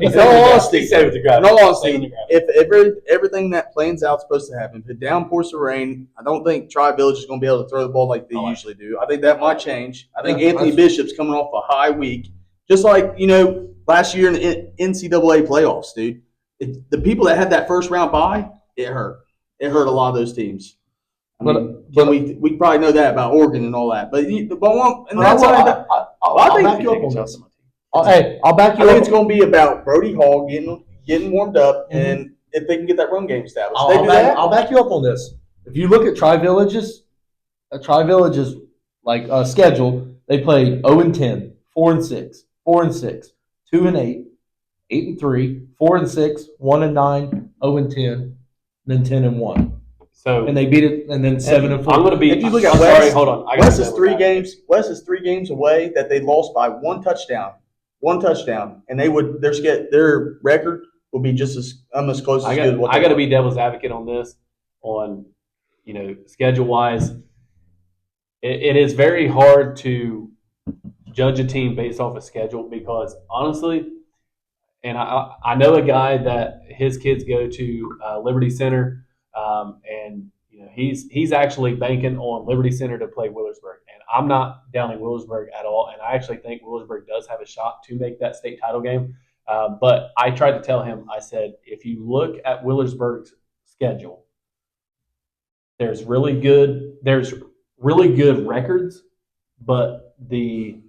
In all honesty, in all honesty, if everything that plans out is supposed to happen, if it downpours the rain, I don't think Tri Village is going to be able to throw the ball like they usually do. I think that might change. I think Yeah, Anthony Bishop's coming off a high week, just like last year in the NCAA playoffs, dude. The people that had that first round bye, it hurt. It hurt a lot of those teams. We probably know that about Oregon and all that, but I'll back you up on this. I'll back you I think up. it's going to be about Brody Hall getting warmed up, and if they can get that run game established. I'll back you up on this. If you look at Tri Village's schedule, they play 0-10, 4-6, 4-6, 2-8, 8-3, 4-6, 1-9, 0-10, then 10-1. So And they beat it, and then 7-4. I'm going to be. If you look at I'm West, sorry, hold on. I gotta West say is what three that games. West is 3 games away that they lost by one touchdown, and their record will be just as almost close as good. I got to be devil's advocate on this. On schedule wise, it is very hard to judge a team based off a schedule because honestly, and I know a guy that his kids go to Liberty Center, and he's actually banking on Liberty Center to play Willersburg, and I'm not downing Willersburg at all, and I actually think Willersburg does have a shot to make that state title game. But I tried to tell him, I said, if you look at Willersburg's schedule, there's really good records, but the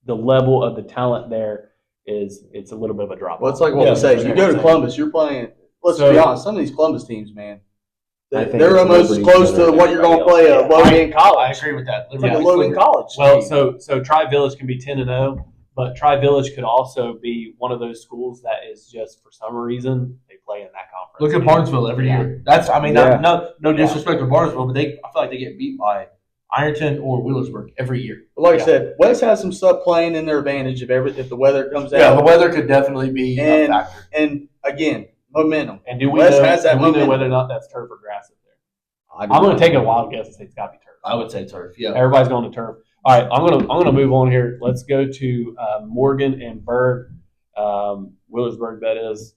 level of the talent there it's a little bit of a drop. Well, it's like what we say. You go to Columbus, you're playing. Let's be honest. Some of these Columbus teams, man, they're almost as close to what you're going to play at Logan I College. agree with that. It's like a Logan College. Well, team. so Tri Village can be 10-0, but Tri Village could also be one of those schools that is just for some reason they play in that conference. Look at Barnesville every year. No disrespect to Barnesville, but I feel like they get beat by Ironton or Wheelersburg every year. But like Yeah. I said, West has some stuff playing in their advantage if the weather comes Yeah, the out. weather could definitely be a And factor. and again, momentum. And do we West know, has that do we know momentum. whether or not that's turf or grass up there? I do I'm going not to take a know. wild guess and say it's got to be turf. I would say turf. Yeah. Everybody's going to turf. All right, I'm gonna move on here. Let's go to Morgan and Berg, Willersburg. That is.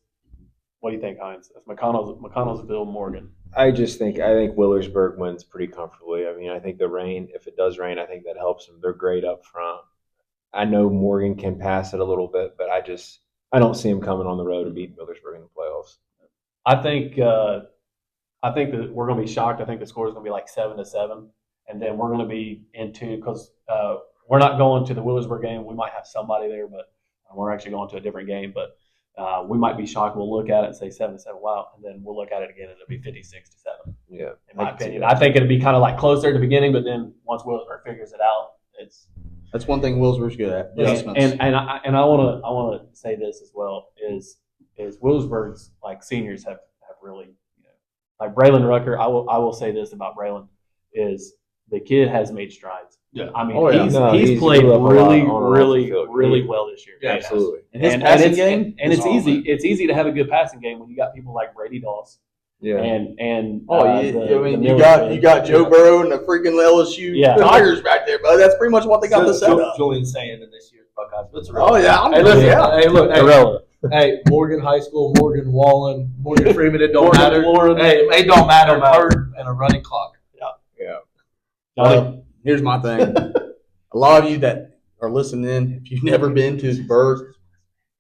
What do you think, Hines? That's McConnellsville, Morgan. I think Willersburg wins pretty comfortably. I mean, I think the rain, if it does rain, I think that helps them. They're great up front. I know Morgan can pass it a little bit, but I don't see them coming on the road and beating Willersburg in the playoffs. I think that we're going to be shocked. I think the score is going to be like 7-7, and then we're going to be into because we're not going to the Willersburg game. We might have somebody there, but we're actually going to a different game. But we might be shocked. We'll look at it and say 7-7. Wow, and then we'll look at it again and it'll be 56-7. Yeah, In my opinion, I think it'd be kind of like closer at the beginning, but then once Willersburg figures it out, it's. That's one thing Willsburg's good at. Adjustments. And I want to say this as well is Willersburg's like seniors have really like Braylon Rucker. I will say this about Braylon is the kid has made strides. Yeah. I mean Oh, yeah. he's played grew up a lot really on and off the field. really well this year. Yeah, absolutely. And his And passing it's, game, and is it's on easy. it. It's easy to have a good passing game when you got people like Brady Doss Yeah, and You got Joe Burrow and the freaking LSU Yeah. Tigers back there, but that's pretty much what they got to set up. Julian saying in this year's Buckeyes. That's Oh yeah, I'm Hey, good. listen, Yeah. hey, look, hey, Irrelevant. hey, Morgan High School, Morgan Wallen, Morgan Freeman, it don't Morgan matter. Florida. Hey, it don't matter. Don't matter. Third and a running clock. Johnny, Here's my thing. A lot of you that are listening, if you've never been to Berg,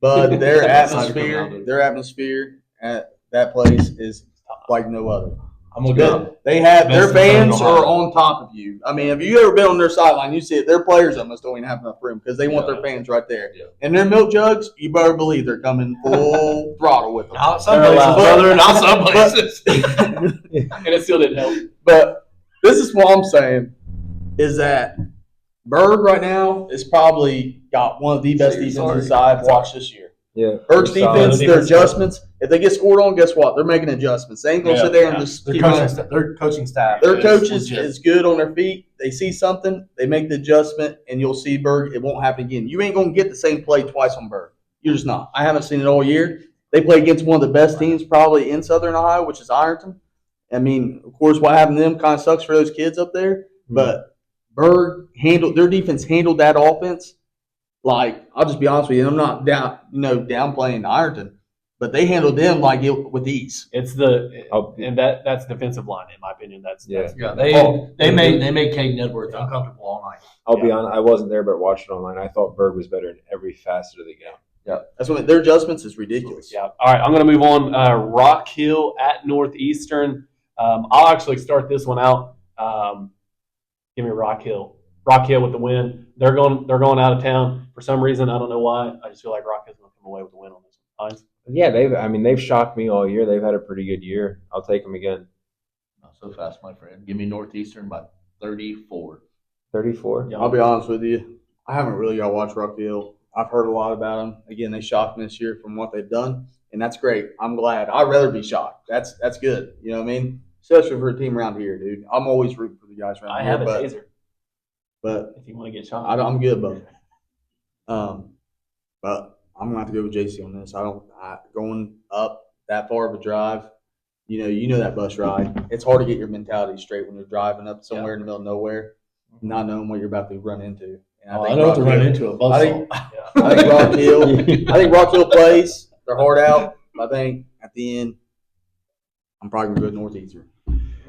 but their atmosphere at that place is like no other. I'm gonna go. They have their Best in fans Ohio. are on top of you. I mean, have you ever been on their sideline? You see it. Their players almost don't even have enough room because they want their fans right there. Yeah. And their milk jugs, you better believe they're coming full throttle with them. Not some They're places, allowed. brother. Not some places. and it still didn't help. But this is what I'm saying is that Berg right now is probably got one of the best defenses I've watched this year. yeah. Berg's They're solid. defense, their adjustments, if they get scored on, guess what? They're making adjustments. They ain't going to sit there and just Their keep coaching, on. their coaching staff. Their is coaches legit. is good on their feet. They see something, they make the adjustment, and you'll see Berg. It won't happen again. You ain't going to get the same play twice on Berg. You're just not. I haven't seen it all year. They play against one of the best teams probably in Southern Ohio, which is Ironton. I mean, of course, what happened to them kind of sucks for those kids up there. But Berg their defense handled that offense. Like, I'll just be honest with you, I'm not downplaying Ironton, but they handled them like it with ease. It's and that's defensive line in my opinion. That's Yeah. Yeah, they made Caden Edwards uncomfortable all night. I'll be honest. I wasn't there, but watched it online. I thought Berg was better in every facet of the game. That's what their adjustments is ridiculous. Yeah. All right. I'm going to move on. Rock Hill at Northeastern. I'll actually start this one out. Give me Rock Hill. Rock Hill with the win. They're going out of town for some reason. I don't know why. I just feel like Rock Hill's going to come away with the win on this one. Hines? Yeah, they've shocked me all year. They've had a pretty good year. I'll take them again. Not so fast, my friend. Give me Northeastern by 34. 34. Yeah. I'll be honest with you. I haven't really got to watch Rock Hill. I've heard a lot about them. Again, they shocked me this year from what they've done, and that's great. I'm glad. I'd rather be shocked. That's good. You know what I mean? Especially for a team around here, dude. I'm always rooting for the guys around I here. have a but, taser but if you want to get shot. I'm good, but but I'm gonna have to go with JC on this. Going up that far of a drive. You know that bus ride. It's hard to get your mentality straight when you're driving up somewhere in the middle of nowhere, not knowing what you're about to run into. And I know what to run into a I buzzsaw. think Rock Hill. I think Rock Hill plays. They're hard out. I think at the end, I'm probably gonna go Northeastern.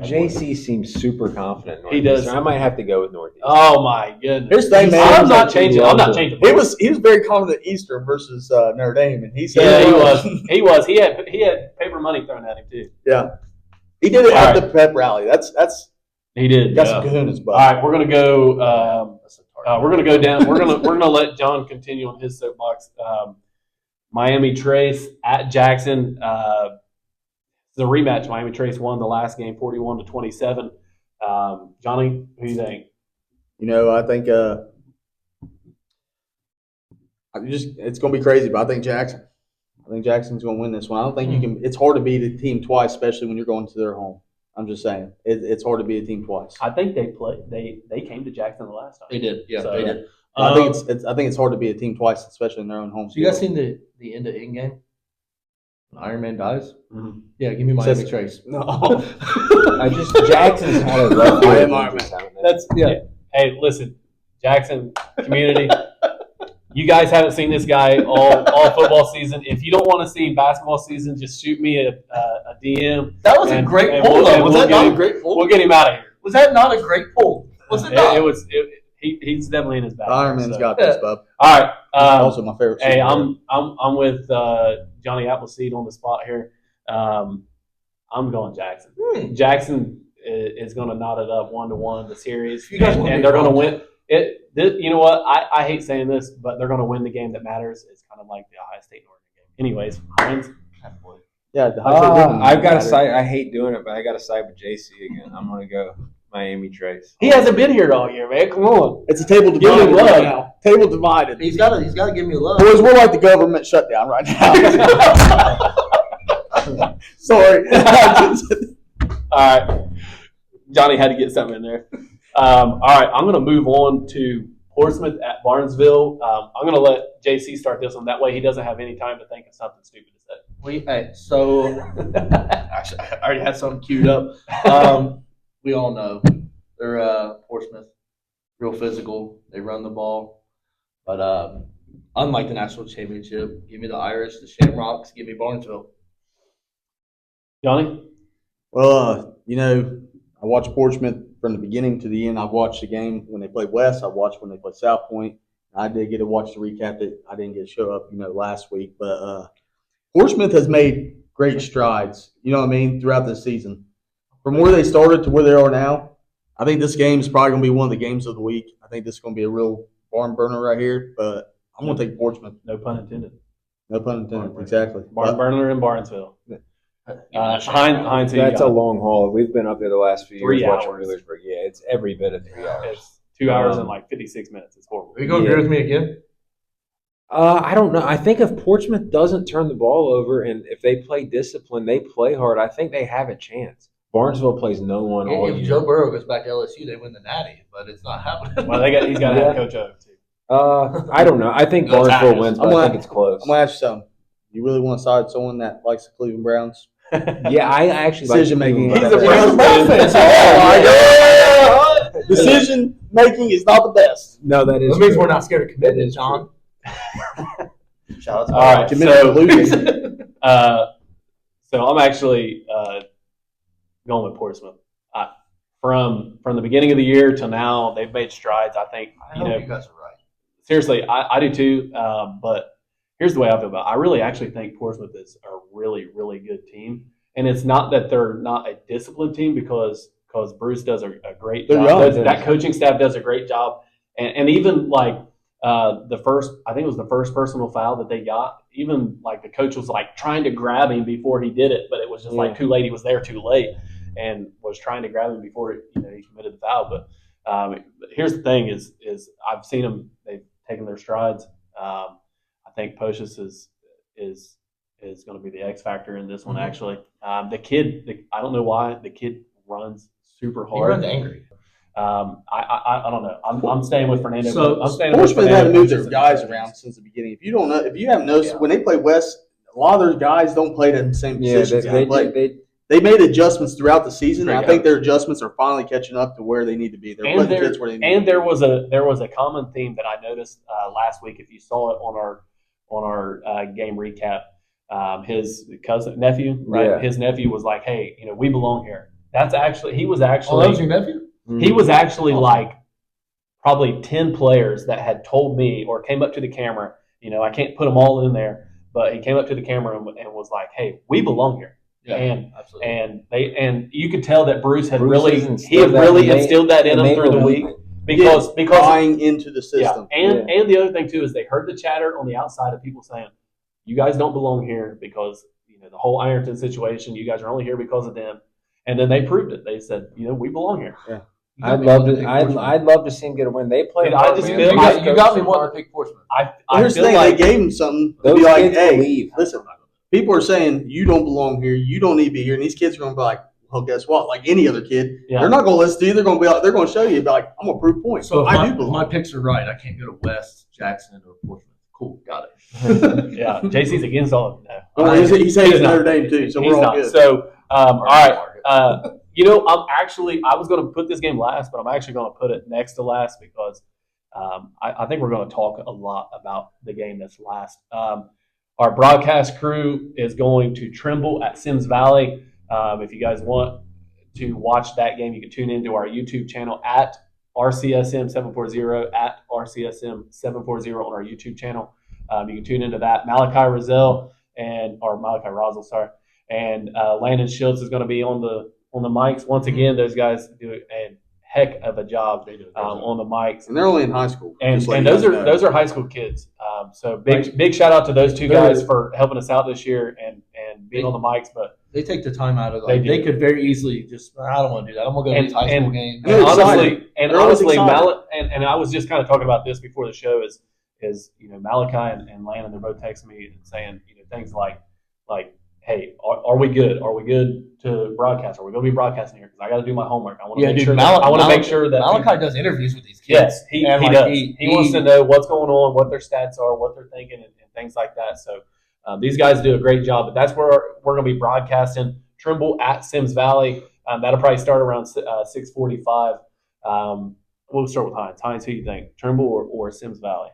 JC seems super confident. In He does. Northeastern. I might have to go with Northeastern. Oh my goodness! Here's the thing, man. I'm not changing. I'm not changing. He was very confident Eastern versus Notre Dame, and he said, Yeah, he was. He was. He had paper money thrown at him too. Yeah, he did it All at right. the pep rally. That's He did. got yeah. some kahunas, but All right, we're gonna go. We're gonna go down. We're gonna let John continue on his soapbox. Miami Trace at Jackson. It's a rematch. Miami Trace won the last game, 41-27. Johnny, who do you think? I think it's going to be crazy, but I think Jackson. I think Jackson's going to win this one. I don't think you can. It's hard to beat a team twice, especially when you're going to their home. I'm just saying it's hard to be a team twice. I think they came to Jackson the last time. They did. Yeah, So, they did. I think it's hard to be a team twice, especially in their own home. So you guys field. seen the end of Endgame? When Iron Man dies? Mhm. Yeah, give me Miami Says- Trace. No. Jackson's had a rough I year. am Iron Man. haven't they? That's Hey, listen, Jackson community. You guys haven't seen this guy all football season. If you don't want to see basketball season, just shoot me a DM. That was a And- great and pull, we'll- though. and Was we'll that get not a him- great pull? We'll get him out of here. Was that not a great pull? Was it not? He's definitely in his bag. Iron Man's so. got this, bub. All right. Also, my favorite. Hey, superhero. I'm with Johnny Appleseed on the spot here. I'm going Jackson. Jackson is going to knot it up 1-1 the series, You guys and, wanna and be they're going to wrong. win it. You know what? I hate saying this, but they're going to win the game that matters. It's kind of like the Ohio State Oregon game. Anyways, Hines. Yeah, the Ohio State Oregon I've got to matters. side. I hate doing it, but I got to side with JC again. I'm going to go Miami Trace. He hasn't been here all year, man. Come on. It's a table Give divided him love. right now. Table divided. He's got to give me love. Boys, we're like the government shutdown right now. Sorry. All right. Johnny had to get something in there. All right. I'm going to move on to Portsmouth at Barnesville. I'm going to let JC start this one. That way he doesn't have any time to think of something stupid to say. So actually, I already had something queued up. We all know they're Portsmouth, real physical. They run the ball, but unlike the national championship, give me the Irish, the Shamrocks, give me Barnesville. Johnny? Well, I watched Portsmouth from the beginning to the end. I've watched the game when they played West. I watched when they played South Point. I did get to watch the recap that I didn't get to show up, last week. But Portsmouth has made great strides, throughout the season. From where they started to where they are now, I think this game is probably going to be one of the games of the week. I think this is going to be a real barn burner right here. But I'm going to take Portsmouth. No pun intended. No pun intended. Exactly. Barn Burner in Barnesville. Hines, who you That's a got? long haul. We've been up there the last few 3 years watching hours. Wheelersburg. Yeah, it's every bit of 3 hours. It's 2 hours and like 56 minutes. It's horrible. Are you going to agree with me again? I don't know. I think if Portsmouth doesn't turn the ball over and if they play discipline, they play hard, I think they have a chance. Barnesville plays no one all If year. Joe Burrow goes back to LSU, they win the Natty, but it's not happening. Well, he's got to have Coach O, too. I don't know. I think No Barnesville tackles. wins, I'm but I gonna- think it's close. I'm going to ask you something. You really want to side with someone that likes the Cleveland Browns? Yeah, I actually Decision making. He's a Browns Browns fan. Oh my God. Decision making is not the best. No, that is That means true. we're not scared of commitment, John. Shout out to All right, Committed so- to losing. So I'm actually going with Portsmouth. From the beginning of the year till now, they've made strides. I think I hope you guys are right. seriously, I do too. But here's the way I feel about it. I really actually think Portsmouth is a really, really good team. And it's not that they're not a disciplined team because Bruce does a great They're job. young. That coaching staff does a great job. And even like I think it was the first personal foul that they got, even like the coach was like trying to grab him before he did it, but it was just like too late. He was there too late and was trying to grab him before he committed the foul. But here's the thing is I've seen them, they've taken their strides. I think Pocious is going to be the X factor in this one. Actually, the kid, I don't know why the kid runs super He hard. runs angry. I don't know. I'm staying with Fernando. So, I'm staying with Portsmouth Fernando had to move their Pocious. guys around since the beginning. If you haven't noticed, Yeah. when they play West, a lot of those guys don't play in the same Yeah, positions they play. They made adjustments throughout the season, and I think their adjustments are finally catching up to where they need to be. They're And putting kids where they need to and be. there was a common theme that I noticed last week. If you saw it on our game recap, his nephew, right? Yeah. His nephew was like, "Hey, we belong here." He was Oh, that was your nephew? he was actually Awesome. like probably 10 players that had told me or came up to the camera. I can't put them all in there, but he came up to the camera and was like, "Hey, we belong here." Yeah, absolutely. And you could tell that Bruce had Bruce really has instilled that really in them. instilled that in them through the week because buying into the system. and the other thing too is they heard the chatter on the outside of people saying, "You guys don't belong here because the whole Ironton situation. You guys are only here because of them." And then they proved it. They said, "We belong here." I'd love to see him get a win. They play. Dude, I hard, just man. feel They like- just You go got me so wanting hard. to pick Portsmouth. I Here's the feel thing: like they gave him something to Those be like, kids "Hey, believe. listen, people are saying you don't belong here. You don't need to be here." And these kids are going to be like, well, guess what? Like any other kid, Yeah. they're not going to listen to you. They're going to be like, they're going to show you, be like, I'm going to prove points. So I do if belong. my picks are right, I can't go to West, Jackson, or Portsmouth. Cool, got it. Yeah, JC's against all of them. Don't worry, he's hating Notre Dame too, so He's we're all not. good. So, all right. I was going to put this game last, but I'm actually going to put it next to last because I think we're going to talk a lot about the game that's last. Our broadcast crew is going to Trimble at Sims Valley. If you guys want to watch that game, you can tune into our YouTube channel at RCSM740 at RCSM740 on our YouTube channel. You can tune into that. Malachi Rosell and Landon Schultz is going to be on the mics once again. Those guys do a heck of a job on the mics, and they're only in high school. and just letting you those guys are know. those are high school kids. So big shout out to those two guys for helping us out this year and being on the mics. But They take the time out of They like do. they could very easily just I don't want to do that. I'm gonna go to these high school games. They're excited. They're always excited. And I was just kind of talking about this before the show is Malachi and Landon, they're both texting me and saying things like hey, are we good? Are we good to broadcast? Are we going to be broadcasting here? Because I got to do my homework. I want to make sure. I want to make sure that Malachi does interviews with these kids. yes, he And, like, does. he He wants to know what's going on, what their stats are, what they're thinking, and things like that. So these guys do a great job. But that's where we're going to be broadcasting. Trimble at Sims Valley. That'll probably start around 6:45. We'll start with Hines. Hines, who do you think? Trimble or Sims Valley?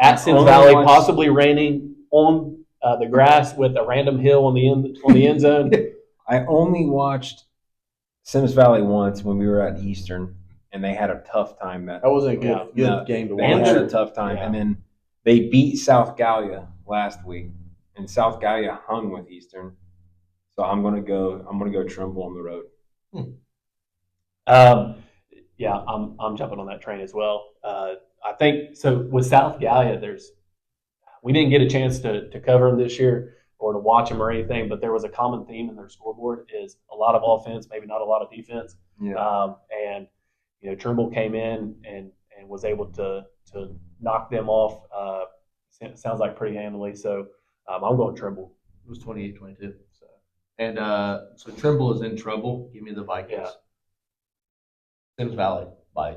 At Sims Valley, possibly raining on the grass with a random hill on the end zone. I only watched Sims Valley once when we were at Eastern, and they had a tough time. That wasn't a good no, game to They watch. had a tough time, Yeah. and then they beat South Gallia last week, and South Gallia hung with Eastern. So I'm gonna go Trimble on the road. I'm jumping on that train as well. I think so with South Gallia. We didn't get a chance to cover them this year or to watch them or anything, but there was a common theme in their scoreboard is a lot of offense, maybe not a lot of defense. Yeah. Trimble came in and was able to knock them off. Sounds like pretty handily. So I'm going Trimble. It was 28-22. So so Trimble is in trouble. Give me the Vikings. Yeah. Sims Valley by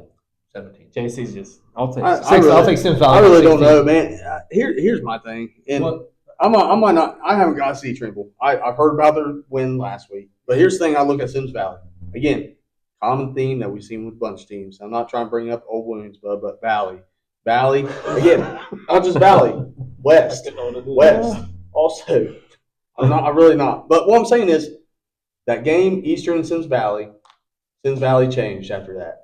17. JC's just I'll take. I'll take Sims Valley. I really don't 16. know, man. Here's my thing, and I might not. I haven't got to see Trimble. I've heard about their win last week, but here's the thing: I look at Sims Valley again. Common theme that we've seen with bunch teams. I'm not trying to bring up old wounds, but Valley again. Not just Valley, West. Also, I'm really not. But what I'm saying is that game, Eastern and Sims Valley changed after that.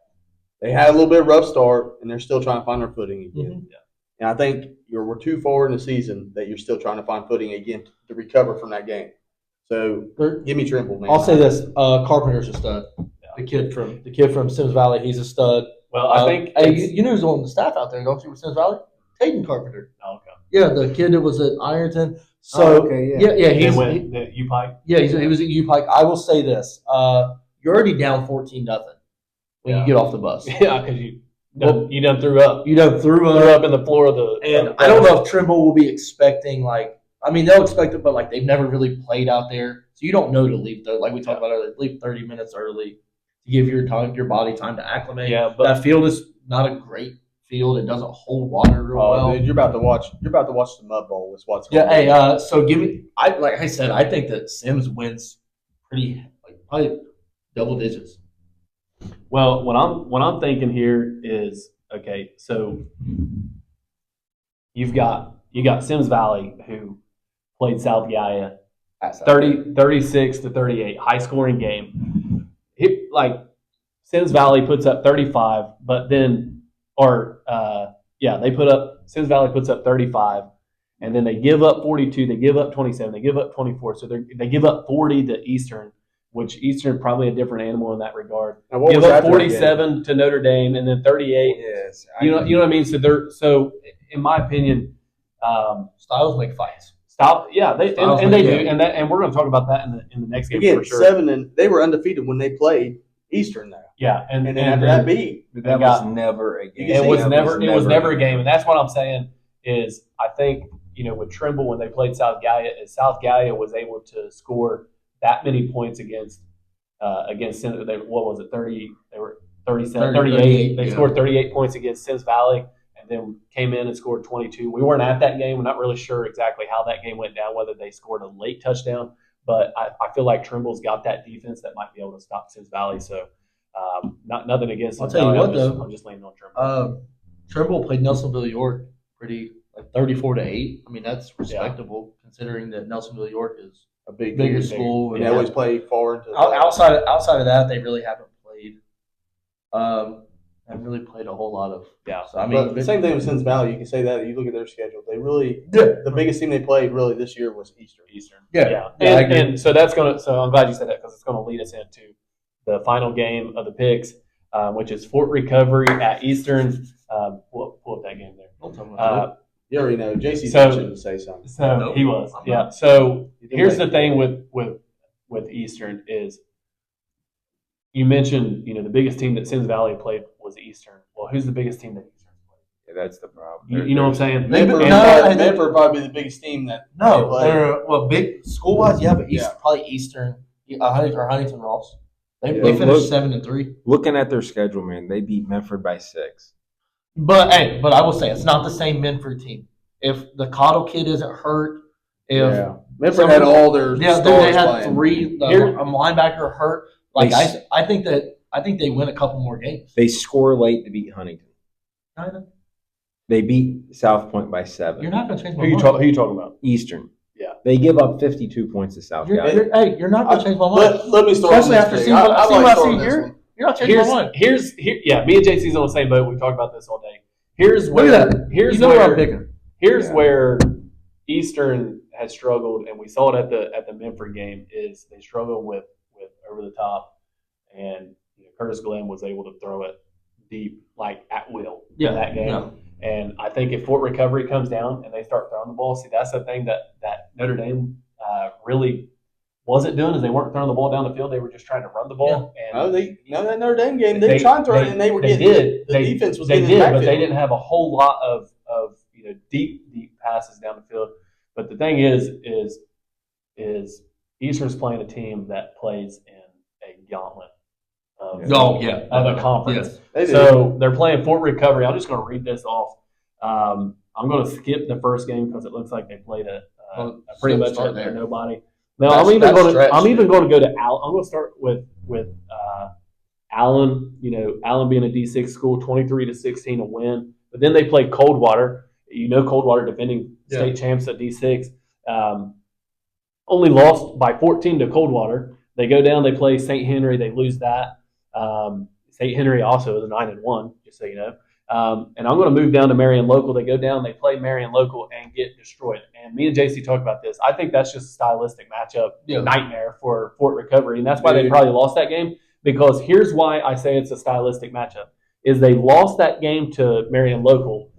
They had a little bit of rough start, and they're still trying to find their footing again. Mm-hmm. Yeah. And I think we're too forward in the season that you're still trying to find footing again to recover from that game. So give me Trimble, man. I'll say this: Carpenter's a stud. The kid from Sims Valley, he's a stud. well. I think Hey, you know who's on the staff out there, don't you, with Sims Valley? Hayden Carpenter. okay. Yeah, the kid that was at Ironton. So okay, yeah, He he's went the U Pike. he was at UPike. I will say this: you're already down 14-0 when Yeah. you get off the bus. Yeah, because you done threw up. You done threw Threw up, up in the floor of the. and I don't know if Trimble will be expecting they'll expect it, but they've never really played out there, so you don't know to leave. Like we talked about earlier, leave 30 minutes early to give your body time to acclimate. Yeah, but That field is not a great field. It doesn't hold water real well. Dude, you're about to watch the Mud Bowl. Is what's Yeah, going on. hey, so give me. Like I said, I think that Sims wins pretty, probably double digits. well, what I'm thinking here is okay. So you got Sims Valley who played South Gallia 36 to 38, high scoring game. Sims Valley puts up 35, but then Sims Valley puts up 35, and then they give up 42, they give up 27, they give up 24, so they give up 40 to Eastern, which Eastern probably a different animal in that regard. Now, what Give was up after that game? 47 to Notre Dame, and then 38. Yes. You know what I mean. So in my opinion, Styles make fights. stop. Yeah, they Styles and they make- do, and we're going to talk about that in the next game Again, for sure. 7 and they were undefeated when they played Eastern now. Yeah, And then after that beat, That They was got- never a game. You can it see was that never a game, and that's what I'm saying is I think with Trimble when they played South Gallia, South Gallia was able to score that many points against against what was it, 30? They were 37, 38, 38. They yeah. scored 38 points against Sims Valley, and then came in and scored 22. We weren't at that game. We're not really sure exactly how that game went down, whether they scored a late touchdown. But I feel like Trimble's got that defense that might be able to stop Sims Valley. So nothing against I'll Sims tell you Valley. what, though. I'm just leaning on Trimble. Trimble played Nelsonville York pretty like 34-8. I mean, that's respectable considering that Nelsonville York is A big bigger big- school. And they always play far into the outside of that, they really haven't played. Haven't really played a whole lot of. Yeah. So I mean, But the same thing with Sims Valley. You can say that. You look at their schedule. They really Yeah. the biggest team they played really this year was Eastern. Yeah. I And, agree. and so that's gonna. So I'm glad you said that because it's gonna lead us into the final game of the picks, which is Fort Recovery at Eastern. Pull up that game there. Don't tell me what to do. You already know. JC's So- itching to say something. So Nope. he was, I'm yeah. not. So You didn't here's make the thing it. with Eastern is you mentioned the biggest team that Sims Valley played was Eastern. Well, who's the biggest team that Eastern played? Yeah, that's the problem. You know what I'm saying? Medford, No, probably, I- Medford probably the biggest team that No, they played. they're big school wise. Yeah, but Yeah. Probably Eastern, Huntington Ross. They Yeah. finished Look- 7-3. Looking at their schedule, man, they beat Medford by 6. But I will say it's not the same Minford team. If the Cottle kid isn't hurt, if Medford had all their they stars had playing. three Here- a linebacker hurt. Like They- I think they win a couple more games. They score late to beat Huntington. Kinda. They beat South Point by 7. You're not going to change my Who you mind. talking about? Eastern. Yeah. They give up 52 points to South Cal. You're not going to change my mind. Let me start Especially on this after pick. seeing what I see like starting here. this one. You're not changing my mind. Yeah. Me and JC's on the same boat. We've talked about this all day. Here's Look where at that. here's You know where I'm where picking. here's Yeah. where Eastern has struggled, and we saw it at the Memphis game. Is they struggle with over the top, and Curtis Glenn was able to throw it deep like at will in that game. Yeah. And I think if Fort Recovery comes down and they start throwing the ball, see that's the thing that Notre Dame really wasn't doing is they weren't throwing the ball down the field. They were just trying to run the ball. No, And that Notre Dame game, they tried to throw it, and they were getting did. the They- defense was they getting in the did, but they backfield. didn't have a whole lot of deep passes down the field. But the thing is Eastern's playing a team that plays in a gauntlet of, Oh yeah. of a conference. Yes. They did. So they're playing Fort Recovery. I'm just going to read this off. I'm going to skip the first game because it looks like they played a pretty much start a there. nobody. No, That's- I'm even that's going to. stretched, I'm even dude. going to go to Allen. I'm going to start with Allen. Allen being a D6 school, 23-16 a win. But then they play Coldwater. Coldwater defending state champs at D6. Only lost by 14 to Coldwater. They go down. They play St. Henry. They lose that. St. Henry also is a 9-1, just so you know. And I'm going to move down to Marion Local. They go down, they play Marion Local, and get destroyed. And me and JC talked about this. I think that's just a stylistic matchup nightmare for Fort Recovery, and that's why they Dude. probably lost that game. Because here's why I say it's a stylistic matchup: is they lost that game to Marion Local,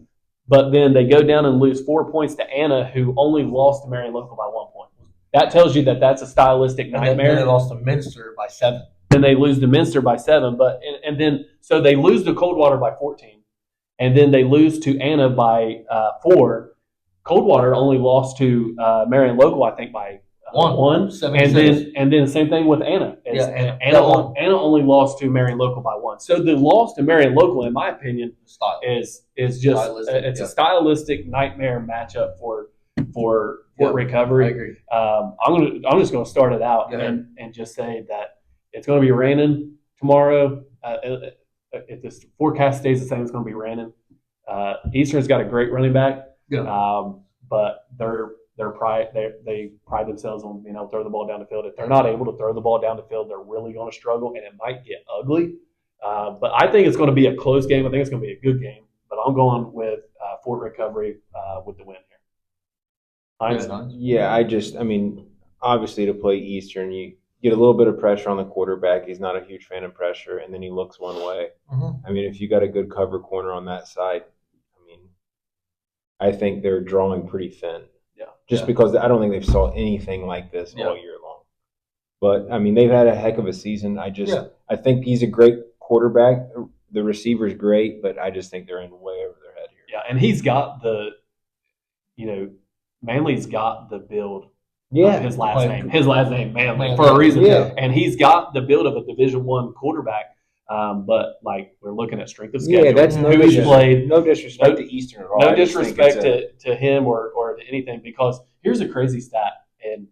but then they go down and lose 4 points to Anna, who only lost to Marion Local by 1 point. That tells you that that's a stylistic And then nightmare. they lost to Minster by 7. Then they lose to Minster by 7, and then so they lose to Coldwater by 14, and then they lose to Anna by 4. Coldwater only lost to Marion Local, I think, by 1. 7-6. And then same thing with Anna. Yeah, Anna, Anna. Anna only lost to Marion Local by 1. So the loss to Marion Local, in my opinion, Style. is just Stylistic, it's yeah. a stylistic nightmare matchup for Fort Yeah, Recovery. I agree. I'm just going to start it out Go ahead. and just say that it's going to be raining tomorrow. If this forecast stays the same, it's going to be raining. Eastern's got a great running back, but they pride themselves on being able to throw the ball down the field. If they're not able to throw the ball down the field, they're really going to struggle, and it might get ugly. But I think it's going to be a close game. I think it's going to be a good game. But I'm going with Fort Recovery with the win here. Hines? Yeah, obviously to play Eastern, you get a little bit of pressure on the quarterback. He's not a huge fan of pressure, and then he looks one way. Mhm. If you got a good cover corner on that side, I think they're drawing pretty thin. Yeah. Just because I don't think they've saw anything like this Yeah. all year long. But, they've had a heck of a season. I think he's a great quarterback. The receiver's great, but I just think they're in way over their head here. Yeah, and he's got Manley's got the build Yeah. his last Like- name. His last name, Manley, Manley. for a reason. Yeah. And he's got the build of a Division I quarterback. But like we're looking at strength of schedule. Yeah, that's no who he's disrespect. played. No disrespect No- to Eastern at all. No I just think disrespect it's to him or to anything, because here's a crazy stat. And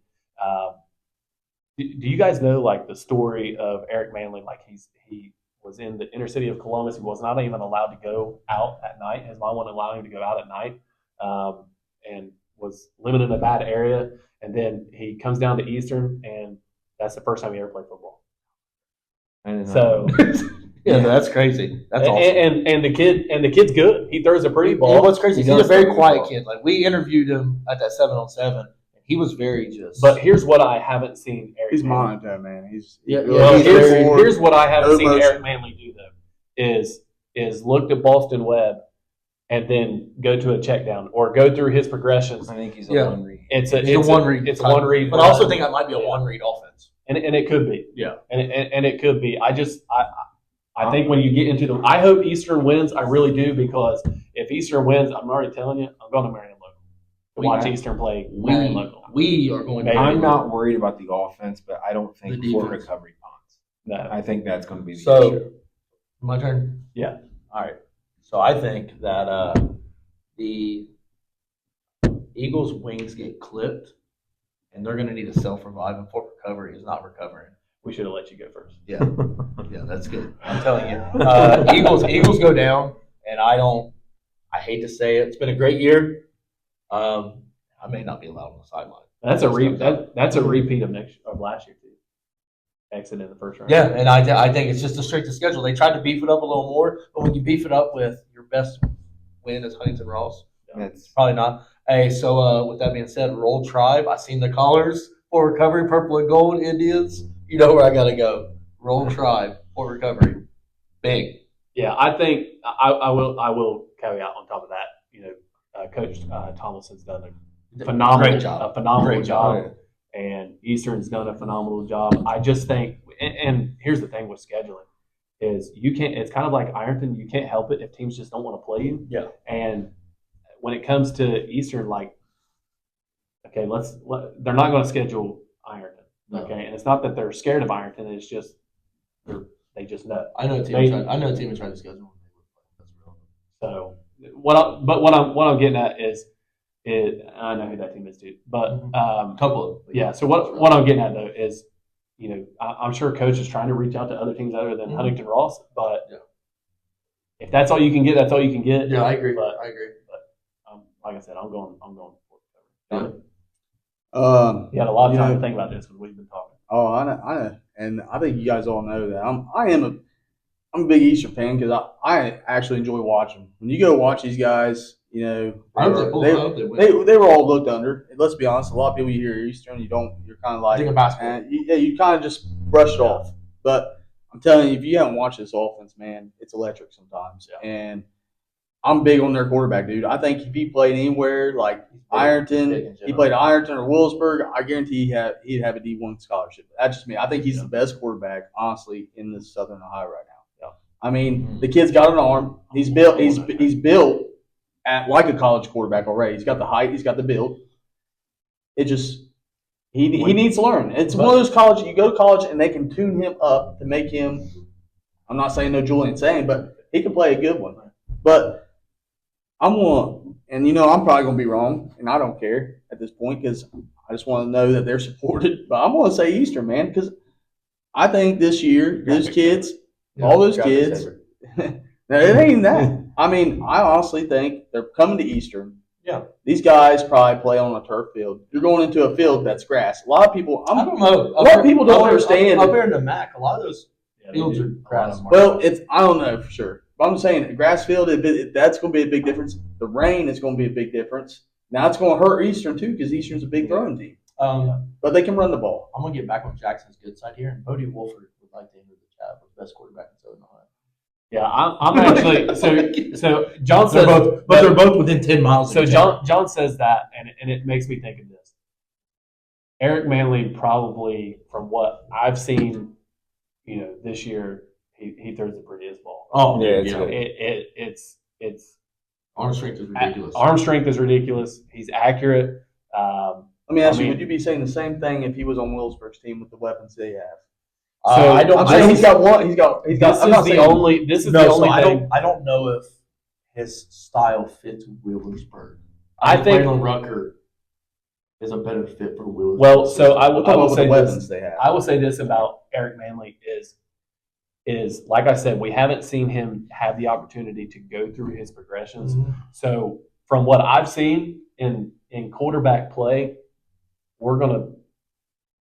do you guys know like the story of Eric Manley? Like he was in the inner city of Columbus. He was not even allowed to go out at night. His mom wouldn't allow him to go out at night, and was living in a bad area. And then he comes down to Eastern, and that's the first time he ever played football. I didn't So know. Yeah, that's crazy. That's awesome. and the kid's good. He throws a pretty And ball. what's crazy, He he's a does very throw the quiet ball. kid. Like we interviewed him at that 7-on-7, and he was very just. But here's what I haven't seen Eric. He's Manley monotone, man. He's Yeah, really Well, he's here's what I haven't no seen motion. Eric Manley do though is look at Boston Webb and then go to a check down or go through his progressions. I think he's a Yeah. one read. It's a He's a one read. It's a one read. But I also think that might be a one read offense. and it could be. Yeah. And it could be. I think when you get into the, I hope Eastern wins. I really do, because if Eastern wins, I'm already telling you, I'm going to Marion Local to watch We- Eastern play Marion Local. We are going to. Maybe. I'm not worried about the offense, but I don't think The Fort defense. Recovery punts. No. I think that's going to be the So, issue. my turn? Yeah. All right. So I think that the Eagles' wings get clipped, and they're going to need a self-revive, and Fort Recovery is not recovering. We should have let you go first. Yeah, that's good. I'm telling you, Eagles go down, and I hate to say it. It's been a great year. I may not be allowed on the sideline. That's a repeat of last year too. Exit in the first round. Yeah, and I think it's just a strength of schedule. They tried to beef it up a little more, but when you beef it up with your best win as Huntington Ross, That's probably not. Hey, so with that being said, Roll Tribe. I seen the collars for Recovery, purple and gold Indians. You know where I gotta go. Roll Tribe for Recovery. Big. Yeah, I think I will caveat on top of that. You know, Coach Thomas has done a phenomenal Great job. A phenomenal Great job, job. and Eastern's done a phenomenal job. I just think, and here's the thing with scheduling, is you can't. It's kind of like Ironton. You can't help it if teams just don't want to play you. Yeah. And when it comes to Eastern, like, okay, they're not going to schedule Ironton. No. Okay, and it's not that they're scared of Ironton. It's just they just know. I know a team. Tried to schedule. That's real. So what I'm getting at is I know who that team is too, but A couple of yeah. So what I'm getting at though is, you know, I'm sure coach is trying to reach out to other teams other than Mhm. Huntington Ross, but Yeah. if that's all you can get, that's all you can get. Yeah, I agree. But I agree. like I said, I'm going. Yeah. You had a lot of You time know- to think about this when we've been talking. Oh, I know, and I think you guys all know that I'm a big Eastern fan because I actually enjoy watching. When you go watch these guys, you know, I hope they win. they were all looked under. Let's be honest, a lot of people you hear Eastern, you're kind of like, Think of basketball. you kind of just brush it off. But I'm telling you, if you haven't watched this offense, man, it's electric sometimes. Yeah. And I'm big on their quarterback, dude. I think if he played anywhere like Ironton, big in he general. played Ironton or Willisburg, I guarantee he'd have a D1 scholarship. That's just me. I think he's the best quarterback, honestly, in this Southern Ohio right now. Yeah. I mean, the kid's got an arm. He's built. He's built at like a college quarterback already. He's got the height. He's got the build. It just he needs to learn. It's one of those college. You go to college and they can tune him up to make him. I'm not saying no Julian saying, but he can play a good one. But I'm going, and I'm probably going to be wrong, and I don't care at this point because I just want to know that they're supported. But I'm going to say Eastern, man, because I think this year, those kids, all those kids, no, it ain't that. I mean, I honestly think they're coming to Eastern. Yeah. These guys probably play on a turf field. You're going into a field that's grass. A lot of people, I don't know. A lot of people don't understand. Up there in the MAC, a lot of those Yeah, fields they are do. grass. Well, I don't know for sure. But I'm saying grass field, that's going to be a big difference. The rain is going to be a big difference. Now it's going to hurt Eastern too because Eastern's a big throwing team, but they can run the ball. I'm gonna get back on Jackson's good side here, and Bodie Wolford would like to enter the chat with best quarterback in Southern Ohio. Yeah, I'm actually so John They're says, both, but they're both within 10 miles. So of each other. John says that, and it makes me think of this. Eric Manley probably, from what I've seen, this year, he throws the prettiest ball. Oh Yeah, it's yeah, good. It's arm strength is ridiculous. arm strength is ridiculous. He's accurate. Let me ask I you: mean- would you be saying the same thing if he was on Willisburg's team with the weapons they have? So I don't. I'm I saying don't- he's got one. He's got. This I'm is not the saying- only. This is no, the so only I thing. don't. I don't know if his style fits Wheelersburg. I think- Braylon Rucker is a better fit for Wheelersburg. Well, so I We're will talking about say the this. weapons they have. I will say this about Eric Manley is like I said, we haven't seen him have the opportunity to go through his progressions. Mhm. So from what I've seen in quarterback play, we're gonna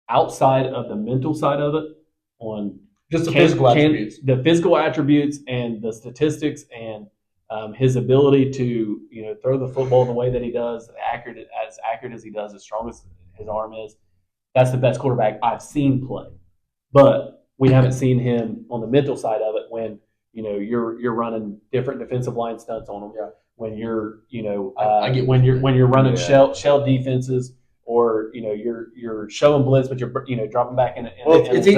outside of the mental side of it on Just the physical attributes. the physical attributes and the statistics and his ability to throw the football the way that he does, as accurate as he does, as strong as his arm is. That's the best quarterback I've seen play. But we haven't seen him on the mental side of it when you're running different defensive line stunts on him. Yeah. When you're I get when you're running Yeah. shell defenses, or you're showing blitz, but you're dropping back in. Well, It's easy.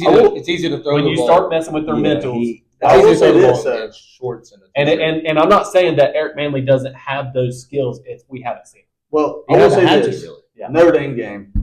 I will- It's easy to throw when the you ball. start messing with their Yeah, mentals. I will It's easy say to throw the this, ball in shorts And I'm not saying that Eric Manley doesn't have those skills. We haven't seen. Well, You I will haven't say had to, this: really. Yeah. Notre Dame game.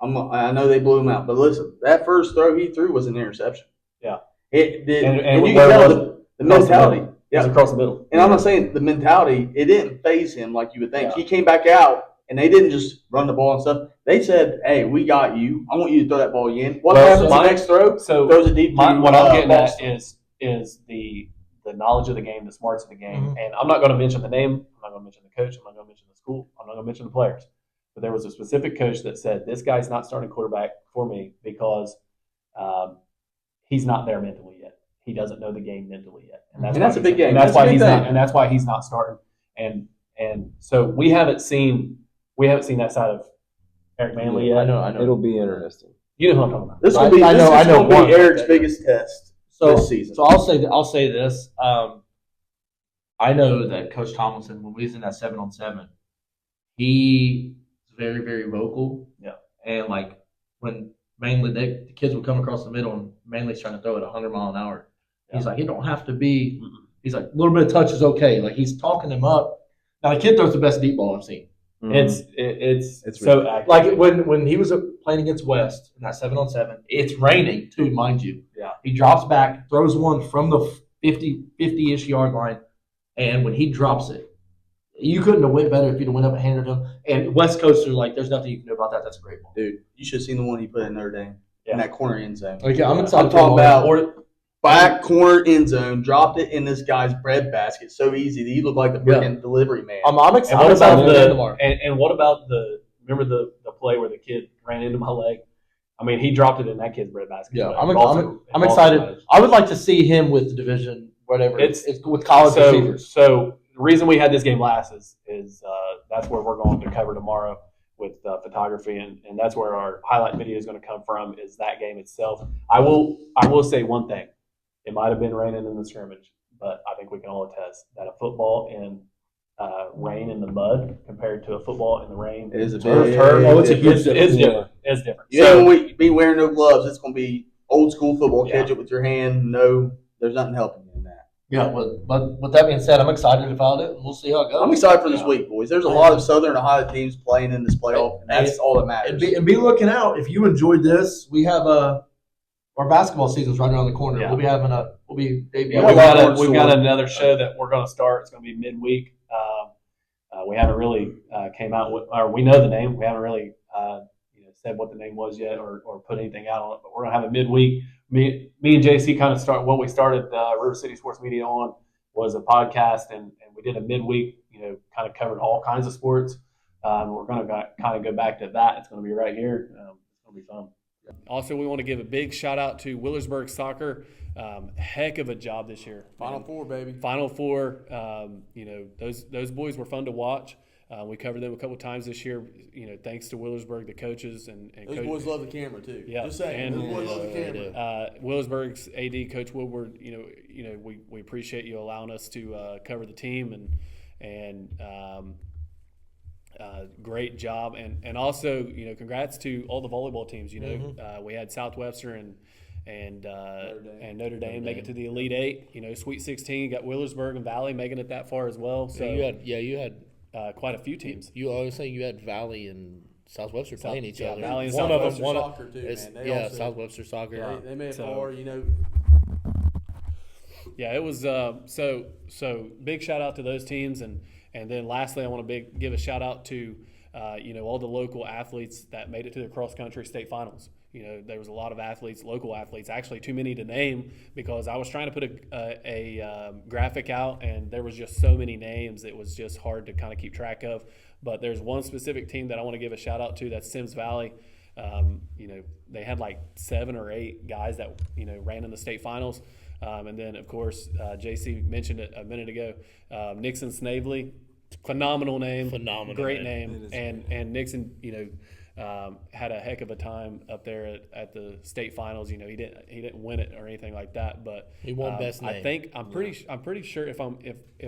I know they blew him out, but listen, that first throw he threw was an interception. Yeah. It did, And and you where can tell was the Across the mentality. middle. It was Yeah, across the middle. and I'm not saying the mentality. It didn't phase him like you would think. Yeah. He came back out, and they didn't just run the ball and stuff. They said, "Hey, we got you. I want you to throw that ball again." What Well, happens my- the next throw? So Throws it deep. to, what I'm getting Boston. at is the knowledge of the game, the smarts of the game. Mhm. And I'm not going to mention the name. I'm not going to mention the coach. I'm not going to mention the school. I'm not going to mention the players. But there was a specific coach that said, "This guy's not starting quarterback for me because he's not there mentally yet. He doesn't know the game mentally yet." And why that's a he's- big game. And that's That's a why big he's thing. not. And that's why he's not starting. And so we haven't seen that side of Eric Manley yet. I know. It'll be interesting. You know who I'm talking about. This I- will be. I This know- is I know going to one. be Eric's biggest test this season. So I'll say this. I know that Coach Tomlinson, when we was in that 7-on-7, he was very, very vocal. Yeah. And like when mainly the kids would come across the middle and mainly's trying to throw it 100 mile an hour. He's like, it don't have to be. He's like, a little bit of touch is okay. Like he's talking him up. Now the kid throws the best deep ball I've seen. It's It's so ridiculous. accurate. Like when he was playing against West in that 7-on-7, it's raining too, mind you. Yeah. He drops back, throws one from the 50-ish yard line, and when he drops it, you couldn't have went better if you'd have went up and handed him. And West Coast are like, there's nothing you can do about that. That's a great ball. Dude, you should have seen the one he put in Notre Dame in that corner end zone. Okay, I'm I'm excited. talking about Or- back corner end zone, dropped it in this guy's bread basket so easy that he looked like the freaking delivery man. I'm And excited. what about about the tomorrow. and what about remember the play where the kid ran into my leg? I mean, he dropped it in that kid's breadbasket. Yeah, I'm I'm excited. I would like to see him with the division, whatever. It's- It's with college receivers. So the reason we had this game last is that's where we're going to cover tomorrow with photography, and that's where our highlight video is going to come from. Is that game itself? I will say one thing. It might have been raining in the scrimmage, but I think we can all attest that a football in rain in the mud compared to a football in the rain. It is a turf. big Oh, it's a huge It's difference. different. It's different. You So- know, when we be wearing no gloves, it's going to be old school football. Yeah. Catch it with your hand. No, there's nothing helping you in that. Yeah, but with that being said, I'm excited about it, and we'll see how it goes. I'm excited for this Yeah. week, boys. There's a lot of Southern Ohio teams playing in this playoff, and that's all that matters. And be looking out. If you enjoyed this, we have our basketball season's right around the corner. Yeah. We'll be debuting. Yeah, got we've a lot got, more we've in got store. another show that we're going to start. It's going to be midweek. We haven't really came out with, or we know the name. We haven't really said what the name was yet, or put anything out on it. But we're going to have a midweek. Me and JC kind of start what we started River City Sports Media on was a podcast, and we did a midweek. Kind of covered all kinds of sports. We're going to kind of go back to that. It's going to be right here. It's going to be fun. Also, we want to give a big shout out to Willersburg Soccer. Heck of a job this year. Four, baby. Final Four. Those boys were fun to watch. We covered them a couple times this year. Thanks to Willersburg, the coaches and Those coach, boys love the camera too. Yeah, Just saying, and- those boys love the camera. Willersburg's AD Coach Woodward. We appreciate you allowing us to cover the team and great job, and also congrats to all the volleyball teams. We had Southwestern and Notre Dame make it to the Elite Eight. Sweet 16. You got Willersburg and Valley making it that far as well. So you had quite a few teams. you always say you had Valley and South Webster playing each other. Valley and One South of Webster them, soccer too, it's, man. They yeah, also- South Webster soccer. They made it So- far, you know. Yeah, it was so big shout out to those teams, and then lastly, I want to give a shout out to all the local athletes that made it to the cross country state finals. There was a lot of athletes, local athletes, actually too many to name because I was trying to put a graphic out, and there was just so many names it was just hard to kind of keep track of. But there's one specific team that I want to give a shout out to. That's Sims Valley. They had like 7 or 8 guys that ran in the state finals. And then, of course, JC mentioned it a minute ago. Nixon Snavely, phenomenal name, great name, and Nixon, had a heck of a time up there at the state finals. He didn't win it or anything like that, but He won best name. I think I'm pretty sure if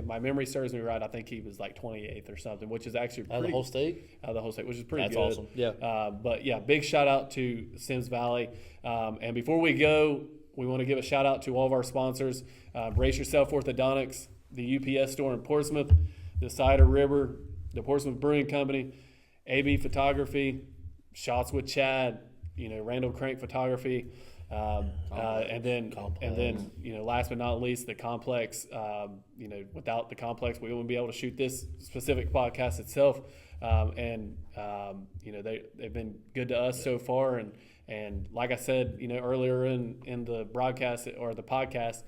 my memory serves me right, I think he was like 28th or something, which is actually Out of the whole state? out of the whole state, which is pretty That's good. awesome. Yeah. But yeah, big shout out to Sims Valley. And before we go, we want to give a shout out to all of our sponsors: Brace Yourself Orthodontics, the UPS store in Portsmouth, the Cider River, the Portsmouth Brewing Company, AB Photography, Shots with Chad, Randall Crank Photography, and then last but not least, the Complex. Without the Complex, we wouldn't be able to shoot this specific podcast itself. They've been good to us so far, and like I said, earlier in the broadcast or the podcast,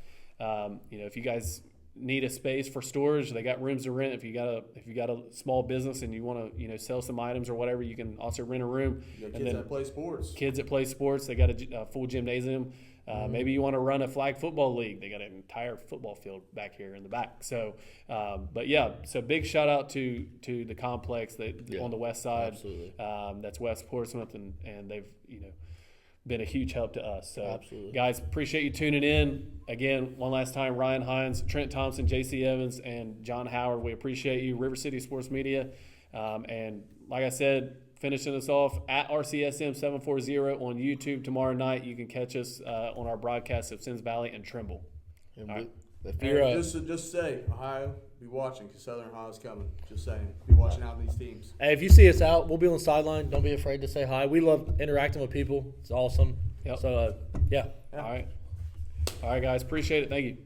if you guys need a space for storage, they got rooms to rent. If you got a small business and you want to sell some items or whatever, you can also rent a room. Kids that play sports. Kids that play sports, they got a full gymnasium. Maybe you want to run a flag football league. They got an entire football field back here in the back. So, so big shout out to the complex on the west side. Absolutely. That's West Portsmouth, and they've been a huge help to us. So, Absolutely. guys, appreciate you tuning in. Again, one last time, Ryan Hines, Trent Thompson, JC Evans, and John Howard. We appreciate you, River City Sports Media. And like I said, finishing us off at RCSM 740 on YouTube tomorrow night. You can catch us on our broadcast of Sims Valley and Trimble. And All right. if you're And just say, Ohio, be watching because Southern Ohio's coming. Just saying, be watching out these teams. hey, if you see us out, we'll be on the sideline. Don't be afraid to say hi. We love interacting with people. It's awesome. Yep. So, yeah. All right, guys, appreciate it. Thank you.